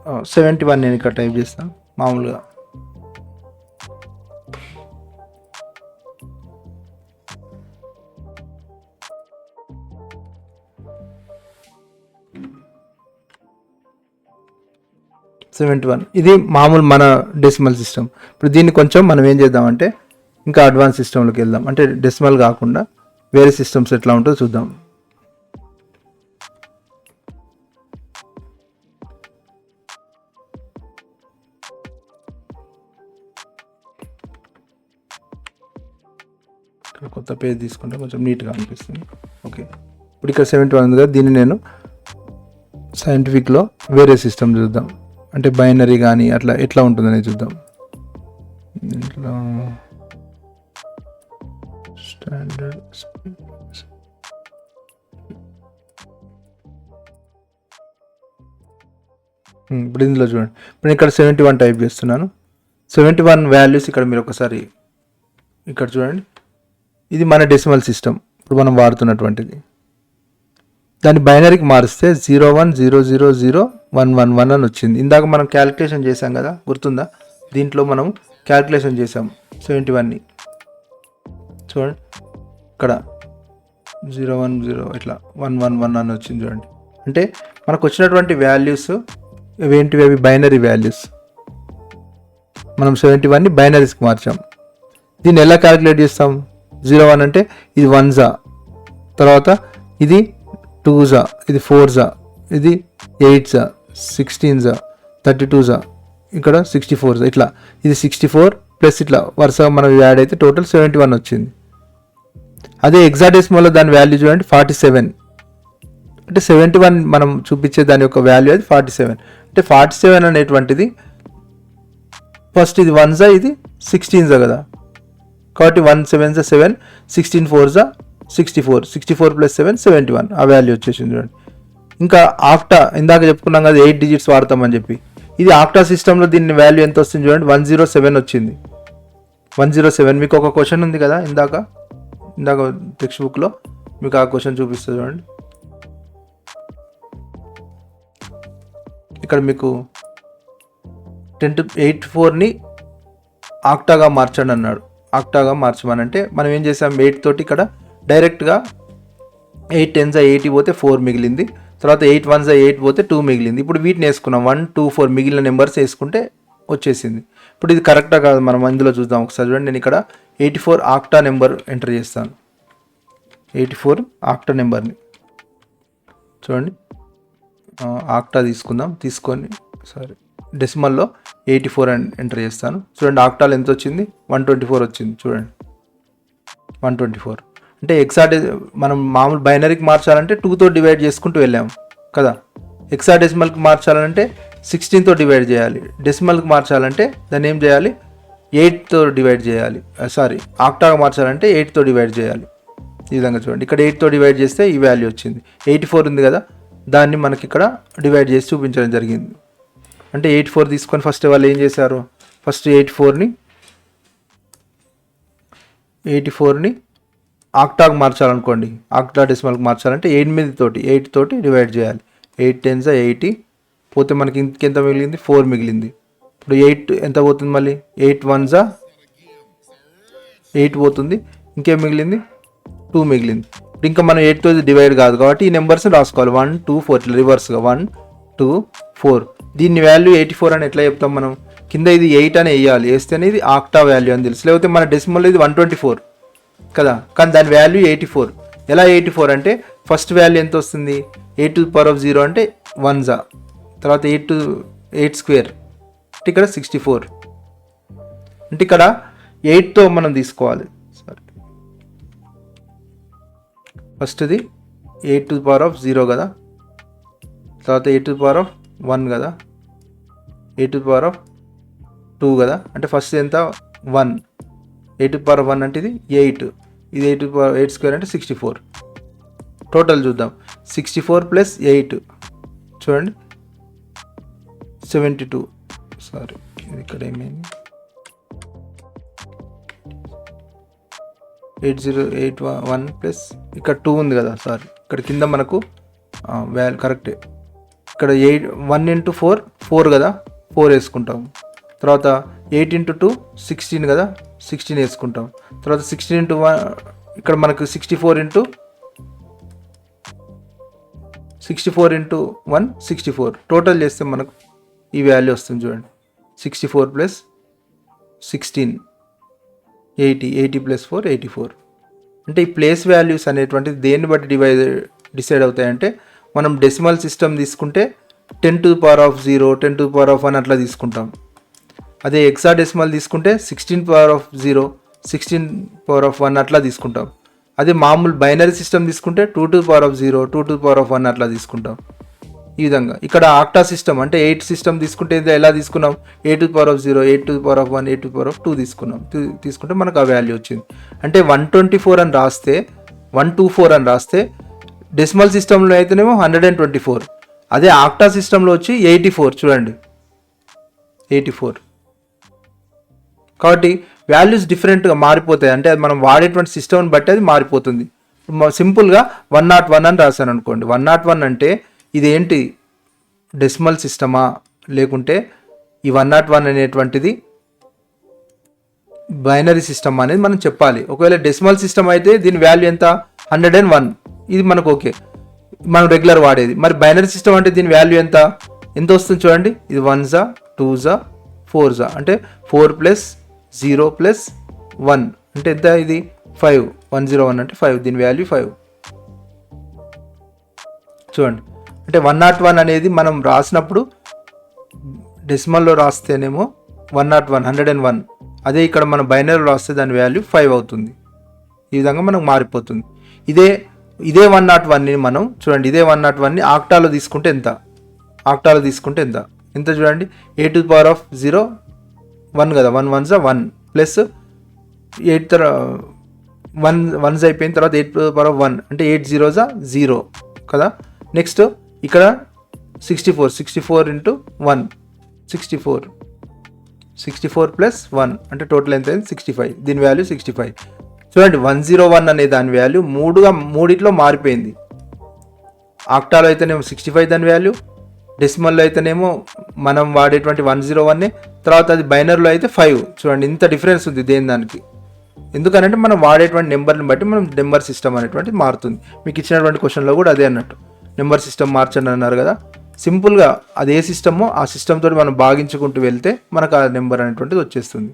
Oh, 71 నేను ఇక్కడ టైప్ చేస్తాను మామూలుగా. ఇది మామూలు మన డెసిమల్ సిస్టమ్. ఇప్పుడు దీన్ని కొంచెం మనం ఏం చేద్దామంటే ఇంకా అడ్వాన్స్ సిస్టంలోకి వెళ్దాం. అంటే డెసిమల్ కాకుండా వేరే సిస్టమ్స్ ఎట్లా ఉంటుందో చూద్దాం. ఇక్కడ కొత్త పేజ్ తీసుకుంటే కొంచెం నీట్గా అనిపిస్తుంది. ఓకే, ఇప్పుడు ఇక్కడ 71 ఉంది కదా, దీన్ని నేను సైంటిఫిక్లో వేరే సిస్టమ్ చూద్దాం. అంటే బైనరీ కానీ అట్లా ఎట్లా ఉంటుందని చూద్దాం. ఇట్లా స్టాండర్డ్ ఇప్పుడు ఇందులో చూడండి, ఇప్పుడు ఇక్కడ 71 టైప్ చేస్తున్నాను. 71 వాల్యూస్ ఇక్కడ మీరు ఒకసారి ఇక్కడ చూడండి, ఇది మన డెసిమల్ సిస్టమ్ ఇప్పుడు మనం వాడుతున్నటువంటిది. దాన్ని బైనరీకి మారిస్తే 01000111 అని వచ్చింది. ఇందాక మనం క్యాలిక్యులేషన్ చేసాం కదా, గుర్తుందా? దీంట్లో మనం క్యాలిక్యులేషన్ చేసాం 71ని. చూడండి ఇక్కడ 010 ఇట్లా 111 అని వచ్చింది చూడండి. అంటే మనకు వచ్చినటువంటి వాల్యూస్ ఏంటివి, అవి బైనరీ వాల్యూస్. మనం 71ని బైనరీస్కి మార్చాం. దీన్ని ఎలా క్యాలిక్యులేట్ చేస్తాం? 01 అంటే ఇది 1 తర్వాత ఇది 2 ఇది 4 ఇది 8 16 32 ఇక్కడ 64 ఇట్లా ఇది 64 ప్లస్ ఇట్లా వరుసగా మనం యాడ్ అయితే టోటల్ 71 వచ్చింది. అదే హెక్సాడెసిమల్లో దాని వాల్యూ చూడండి 47. అంటే 71 మనం చూపించే దాని యొక్క వాల్యూ అది 47. అంటే 47 అనేటువంటిది ఫస్ట్ ఇది 1 ఇది 16 కదా, కాబట్టి 1 7 7 16 4 64 64 ప్లస్ 7 71 ఆ వాల్యూ వచ్చేసింది చూడండి. ఇంకా ఆక్టా ఇందాక చెప్పుకున్నాం కదా 8 డిజిట్స్ వాడతామని చెప్పి, ఇది ఆక్టా సిస్టంలో దీని వాల్యూ ఎంత వస్తుంది చూడండి, 107 వచ్చింది. 107 మీకు ఒక క్వశ్చన్ ఉంది కదా ఇందాక టెక్స్ట్ బుక్లో మీకు ఆ క్వశ్చన్ చూపిస్తుంది చూడండి. ఇక్కడ మీకు 10^84ని ఆక్టాగా మార్చండి అన్నాడు. ఆక్టాగా మార్చమని అంటే మనం ఏం చేసాం, 8 తోటి ఇక్కడ డైరెక్ట్గా 8 10 80 పోతే 4 మిగిలింది, తర్వాత 8 1 8 పోతే 2 మిగిలింది. ఇప్పుడు వీటిని వేసుకున్నాం 1 2 4 మిగిలిన నెంబర్స్ వేసుకుంటే వచ్చేసింది. ఇప్పుడు ఇది కరెక్టా కాదు మనం ఇందులో చూద్దాం ఒకసారి చూడండి. నేను ఇక్కడ 84 ఆక్టా నెంబర్ ఎంటర్ చేస్తాను. 84 ఆక్టా నెంబర్ని చూడండి, ఆక్టా తీసుకొని డెసిమల్లో 84 అని ఎంటర్ చేస్తాను. చూడండి ఆక్టాలు ఎంత వచ్చింది, 124 వచ్చింది. చూడండి 124 అంటే మనం మామూలు బైనరీకి మార్చాలంటే 2తో డివైడ్ చేసుకుంటూ వెళ్ళాము కదా. హెక్సాడెసిమల్కి మార్చాలంటే 16తో డివైడ్ చేయాలి. డెసిమల్కి మార్చాలంటే దాన్ని ఏం చేయాలి, 8తో డివైడ్ చేయాలి. ఆక్టాగా మార్చాలంటే 8తో డివైడ్ చేయాలి. ఈ విధంగా చూడండి, ఇక్కడ 8తో డివైడ్ చేస్తే ఈ వాల్యూ వచ్చింది. 84 ఉంది కదా, దాన్ని మనకి ఇక్కడ డివైడ్ చేసి చూపించడం జరిగింది. అంటే 84 తీసుకొని ఫస్ట్ వాళ్ళు ఏం చేశారు, ఫస్ట్ 84ని ఆక్టాగా మార్చాలనుకోండి, ఆక్టా డెసిమల్కి మార్చాలంటే 8 తోటి డివైడ్ చేయాలి. 8 10s 80 పోతే మనకి ఇంకెంత మిగిలింది, 4 మిగిలింది. ఇప్పుడు 8 ఎంత పోతుంది, మళ్ళీ 8 1s 8 పోతుంది, ఇంకేం మిగిలింది, 2 మిగిలింది. ఇంకా మనం 8తో డివైడ్ కాదు కాబట్టి ఈ నెంబర్స్ని రాసుకోవాలి. 1 2 4 ఇట్లా రివర్స్గా 1 2 4. దీన్ని వాల్యూ 84 అని ఎట్లా చెప్తాం మనం, కింద ఇది 8 అని వేయాలి, వేస్తేనే ఇది ఆక్టా వాల్యూ అని తెలుసు. లేకపోతే మన డెసిమల్లో ఇది 124 కదా, కానీ దాని వాల్యూ 84. ఎలా 84 అంటే ఫస్ట్ వాల్యూ ఎంత వస్తుంది, 8⁻0 అంటే 1s, తర్వాత 8 స్క్వేర్ అంటే ఇక్కడ 64. అంటే ఇక్కడ 8తో మనం తీసుకోవాలి. ఫస్ట్ది 8⁻0 కదా, తర్వాత 8⁻1 కదా, 8⁻2 కదా. అంటే ఫస్ట్ ఎంత 1, 8⁻1 అంటే ఇది 8, ఇది 8 స్క్వేర్ అంటే 64. టోటల్ చూద్దాం, 64 + 8 చూడండి 72. ఇది ఇక్కడ ఏమైంది, 8081 ప్లస్ ఇక్కడ 2 ఉంది కదా, ఇక్కడ కింద మనకు వాల్యూ కరెక్టే. ఇక్కడ 1 × 4 4 కదా, 4 వేసుకుంటాం. తర్వాత 8 × 2 16 కదా, 16 వేసుకుంటాం. తర్వాత 16 × 1 ఇక్కడ మనకు 64 × 1 64. టోటల్ చేస్తే మనకు ఈ వాల్యూ వస్తుంది చూడండి, 64 + 16 80 + 4 84. అంటే ఈ ప్లేస్ వాల్యూస్ అనేటువంటిది దేన్ని బట్టి డిసైడ్ అవుతాయంటే, మనం డెసిమల్ సిస్టమ్ తీసుకుంటే 10⁻0 10⁻1 అట్లా తీసుకుంటాం. అదే హెక్సాడెసిమల్ తీసుకుంటే 16⁻0 16⁻1 అట్లా తీసుకుంటాం. అదే మామూలు బైనరీ సిస్టమ్ తీసుకుంటే 2⁻0 2⁻1 అట్లా తీసుకుంటాం. ఈ విధంగా ఇక్కడ ఆక్టా సిస్టమ్ అంటే 8 సిస్టమ్ తీసుకుంటే ఎలా తీసుకున్నాం, 8⁻0 8⁻1 8⁻2 తీసుకుంటే మనకు ఆ వాల్యూ వచ్చింది. అంటే 124 అని రాస్తే 124 అని రాస్తే డెసిమల్ సిస్టంలో అయితేనేమో 124, అదే ఆక్టా సిస్టంలో వచ్చి 84. చూడండి 84. కాబట్టి వాల్యూస్ డిఫరెంట్గా మారిపోతాయి. అంటే అది మనం వాడేటువంటి సిస్టమ్ని బట్టి అది మారిపోతుంది. సింపుల్గా 101 అని రాశాను అనుకోండి, 101 అంటే ఇదేంటి డెసిమల్ సిస్టమా లేకుంటే ఈ 101 అనేటువంటిది బైనరీ సిస్టమ్ అనేది మనం చెప్పాలి. ఒకవేళ డెసిమల్ సిస్టమ్ అయితే దీని వాల్యూ ఎంత 101, ఇది మనకు ఓకే, మనం రెగ్యులర్ వాడేది. మరి బైనరీ సిస్టమ్ అంటే దీని వాల్యూ ఎంత వస్తుంది చూడండి, ఇది 1s 2s 4s అంటే 4 + 0 + 1 అంటే ఎంత, ఇది 5 101 అంటే 5, దీని వాల్యూ 5 చూడండి. అంటే 101 అనేది మనం రాసినప్పుడు డెసిమల్లో రాస్తేనేమో 101 అదే ఇక్కడ మనం బైనరీలో రాస్తే దాని వాల్యూ 5 అవుతుంది. ఈ విధంగా మనకు మారిపోతుంది. ఇదే 101ని మనం చూడండి, ఇదే 101ని ఆక్టాలో తీసుకుంటే ఎంత, ఎంత చూడండి, 8⁻0 1 కదా, 1 1s 1 ప్లస్ 8 1 1s అయిపోయిన తర్వాత 8⁻1 అంటే 8 0s 0 కదా. నెక్స్ట్ ఇక్కడ 64 × 1 64 + 1 అంటే టోటల్ ఎంత అయింది 65, దీని వాల్యూ 65. చూడండి 101 అనే దాని వాల్యూ మూడిట్లో మారిపోయింది. ఆక్టాలో అయితేనేమో 65 దాని వాల్యూ, డెసిమల్లో అయితేనేమో మనం వాడేటువంటి 101, తర్వాత అది బైనరీలో అయితే 5. చూడండి ఇంత డిఫరెన్స్ ఉంది దేని దానికి. ఎందుకనంటే మనం వాడేటువంటి నెంబర్ని బట్టి మనం నెంబర్ సిస్టమ్ అనేటువంటిది మారుతుంది. మీకు ఇచ్చినటువంటి క్వశ్చన్లో కూడా అదే అన్నట్టు, నెంబర్ సిస్టమ్ మార్చండి అన్నారు కదా. సింపుల్గా అది ఏ సిస్టమో ఆ సిస్టమ్ తోటి మనం భాగించుకుంటూ వెళ్తే మనకు ఆ నెంబర్ అనేటువంటిది వచ్చేస్తుంది.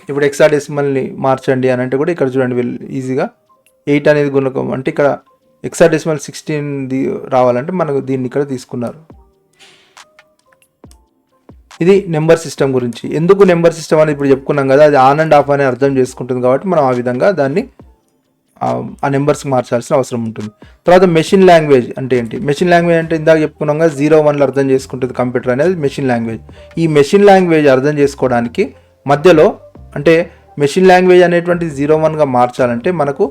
ఇప్పుడు హెక్సాడెసిమల్ని మార్చండి అని అంటే కూడా ఇక్కడ చూడండి వీళ్ళు ఈజీగా 8 అనేది గుణకం అంటే ఇక్కడ హెక్సాడెసిమల్ 16 రావాలంటే మనకు దీన్ని ఇక్కడ తీసుకున్నారు. ఇది నెంబర్ సిస్టమ్ గురించి. ఎందుకు నెంబర్ సిస్టమ్ అని ఇప్పుడు చెప్పుకున్నాం కదా, అది ఆన్ అండ్ ఆఫ్ అని అర్థం చేసుకుంటుంది కాబట్టి మనం ఆ విధంగా దాన్ని ఆ నెంబర్స్కి మార్చాల్సిన అవసరం ఉంటుంది. తర్వాత మెషిన్ లాంగ్వేజ్ అంటే ఏంటి? మెషిన్ లాంగ్వేజ్ అంటే ఇందాక చెప్పుకున్నాం కదా 0-1 అర్థం చేసుకుంటుంది కంప్యూటర్ అనేది మెషిన్ లాంగ్వేజ్. ఈ మెషిన్ లాంగ్వేజ్ అర్థం చేసుకోవడానికి మధ్యలో అంటే మెషిన్ లాంగ్వేజ్ అనేటువంటిది 0-1గా మార్చాలంటే మనకు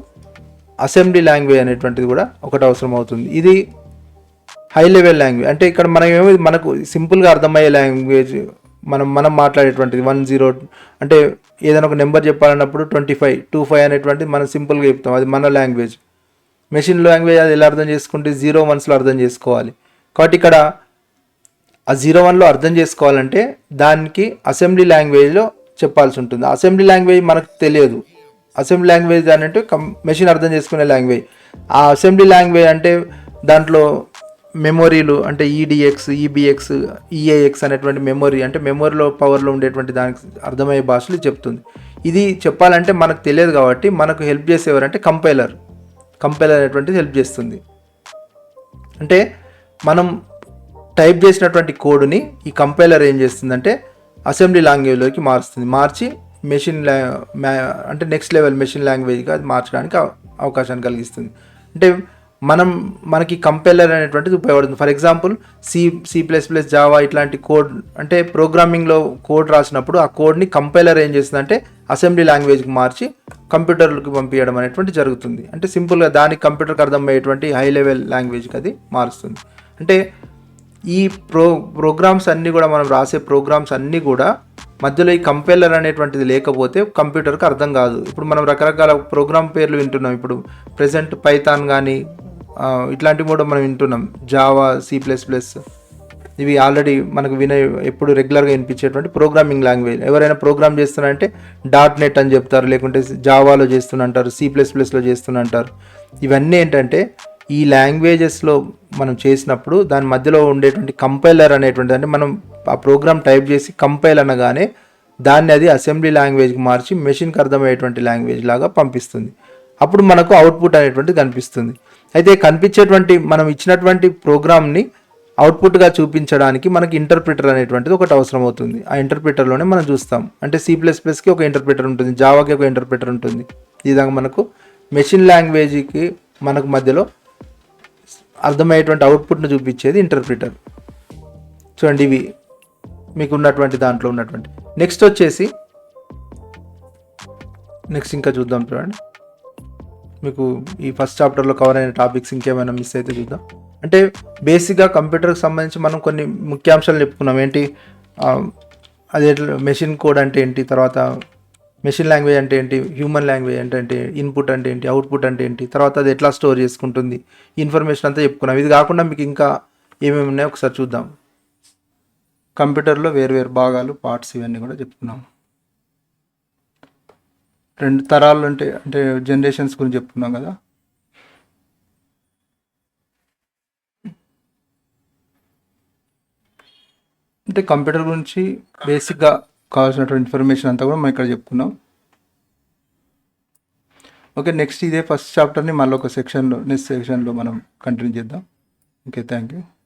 అసెంబ్లీ లాంగ్వేజ్ అనేటువంటిది కూడా ఒకటి అవసరం అవుతుంది. ఇది హై లెవెల్ లాంగ్వేజ్ అంటే ఇక్కడ మనకు సింపుల్గా అర్థమయ్యే లాంగ్వేజ్ మనం మాట్లాడేటువంటిది 10 అంటే ఏదైనా ఒక నెంబర్ చెప్పాలన్నప్పుడు 25 అనేటువంటిది మనం సింపుల్గా చెప్తాం, అది మన లాంగ్వేజ్. మెషిన్ లాంగ్వేజ్ అది ఎలా అర్థం చేసుకుంటే 0-1లో అర్థం చేసుకోవాలి. కాబట్టి ఇక్కడ ఆ 0-1లో అర్థం చేసుకోవాలంటే దానికి అసెంబ్లీ లాంగ్వేజ్లో చెప్పాల్సి ఉంటుంది. అసెంబ్లీ లాంగ్వేజ్ మనకు తెలియదు. అసెంబ్లీ లాంగ్వేజ్ అని అంటే మెషిన్ అర్థం చేసుకునే లాంగ్వేజ్. ఆ అసెంబ్లీ లాంగ్వేజ్ అంటే దాంట్లో మెమొరీలు అంటే ఈడిఎక్స్, ఈబిఎక్స్, ఈఏఎక్స్ అనేటువంటి మెమొరీ అంటే మెమొరీలో పవర్లో ఉండేటువంటి దానికి అర్థమయ్యే భాషలు చెప్తుంది. ఇది చెప్పాలంటే మనకు తెలియదు కాబట్టి మనకు హెల్ప్ చేసేవారంటే కంపైలర్ అనేటువంటిది హెల్ప్ చేస్తుంది. అంటే మనం టైప్ చేసినటువంటి కోడ్ని ఈ కంపైలర్ ఏం చేస్తుందంటే అసెంబ్లీ లాంగ్వేజ్లోకి మార్చి మెషిన్ అంటే నెక్స్ట్ లెవెల్ మెషిన్ లాంగ్వేజ్గా అది మార్చడానికి అవకాశాన్ని కలిగిస్తుంది. అంటే మనకి కంపైలర్ అనేటువంటిది ఉపయోగపడుతుంది. ఫర్ ఎగ్జాంపుల్ C++, జావా ఇట్లాంటి కోడ్ అంటే ప్రోగ్రామింగ్లో కోడ్ రాసినప్పుడు ఆ కోడ్ని కంపైలర్ ఏం చేస్తుందంటే అసెంబ్లీ లాంగ్వేజ్కి మార్చి కంప్యూటర్కి పంపించడం అనేటువంటి జరుగుతుంది. అంటే సింపుల్గా దానికి కంప్యూటర్కి అర్థమయ్యేటువంటి హై లెవెల్ లాంగ్వేజ్కి అది మారుస్తుంది. అంటే ఈ ప్రోగ్రామ్స్ అన్నీ కూడా మనం రాసే ప్రోగ్రామ్స్ అన్నీ కూడా మధ్యలో ఈ కంపైలర్ అనేటువంటిది లేకపోతే కంప్యూటర్కి అర్థం కాదు. ఇప్పుడు మనం రకరకాల ప్రోగ్రామ్ పేర్లు వింటున్నాం. ఇప్పుడు ప్రెజెంట్ పైథాన్ కానీ ఇట్లాంటివి కూడా మనం వింటున్నాం. జావా, C++, ఇవి ఆల్రెడీ మనకు ఎప్పుడు రెగ్యులర్గా వినిపించేటువంటి ప్రోగ్రామింగ్ లాంగ్వేజ్. ఎవరైనా ప్రోగ్రామ్ చేస్తున్నారంటే .NET అని చెప్తారు, లేకుంటే జావాలో చేస్తున్నంటారు, C++లో చేస్తున్నంటారు. ఇవన్నీ ఏంటంటే ఈ లాంగ్వేజెస్లో మనం చేసినప్పుడు దాని మధ్యలో ఉండేటువంటి కంపైలర్ అనేటువంటిది అంటే మనం ఆ ప్రోగ్రామ్ టైప్ చేసి కంపైల్ అనగానే దాన్ని అది అసెంబ్లీ లాంగ్వేజ్కి మార్చి మెషిన్కి అర్థమయ్యేటువంటి లాంగ్వేజ్ లాగా పంపిస్తుంది. అప్పుడు మనకు అవుట్పుట్ అనేటువంటిది కనిపిస్తుంది. అయితే కనిపించేటువంటి మనం ఇచ్చినటువంటి ప్రోగ్రామ్ని అవుట్పుట్గా చూపించడానికి మనకి ఇంటర్ప్రిటర్ అనేటువంటిది ఒకటి అవసరం అవుతుంది. ఆ ఇంటర్ప్రిటర్లోనే మనం చూస్తాం. అంటే C++కి ఒక ఇంటర్ప్రిటర్ ఉంటుంది, జావాకి ఒక ఇంటర్ప్రిటర్ ఉంటుంది. ఈ విధంగా మనకు మెషిన్ లాంగ్వేజ్కి మనకు మధ్యలో అర్థమయ్యేటువంటి అవుట్పుట్ను చూపించేది ఇంటర్ప్రిటర్. చూడండి ఇవి మీకు ఉన్నటువంటి దాంట్లో ఉన్నటువంటి. నెక్స్ట్ వచ్చేసి ఇంకా చూద్దాం. చూడండి మీకు ఈ ఫస్ట్ చాప్టర్లో కవర్ అయిన టాపిక్స్ ఇంకేమైనా మిస్ అయితే చూద్దాం. అంటే బేసిక్గా కంప్యూటర్కి సంబంధించి మనం కొన్ని ముఖ్యాంశాలు చెప్పుకున్నాం. ఏంటి అదే మెషిన్ కోడ్ అంటే ఏంటి, తర్వాత మెషిన్ లాంగ్వేజ్ అంటే ఏంటి, హ్యూమన్ లాంగ్వేజ్ అంటే ఏంటి, ఇన్పుట్ అంటే ఏంటి, అవుట్పుట్ అంటే ఏంటి, తర్వాత అది ఎట్లా స్టోర్ చేసుకుంటుంది, ఇన్ఫర్మేషన్ అంతా చెప్పుకున్నాం. ఇది కాకుండా మీకు ఇంకా ఏమేమి ఉన్నాయో ఒకసారి చూద్దాం. కంప్యూటర్లో వేరు భాగాలు, పార్ట్స్ ఇవన్నీ కూడా చెప్పుకున్నాం. 2 తరాలు అంటే జనరేషన్స్ గురించి చెప్పుకున్నాం కదా. అంటే కంప్యూటర్ గురించి బేసిక్గా కావాల్సినటువంటి ఇన్ఫర్మేషన్ అంతా కూడా మనం ఇక్కడ చెప్పుకున్నాం. ఓకే, నెక్స్ట్ ఇదే ఫస్ట్ చాప్టర్ని మళ్ళీ ఒక నెక్స్ట్ సెక్షన్లో మనం కంటిన్యూ చేద్దాం. Okay, thank you.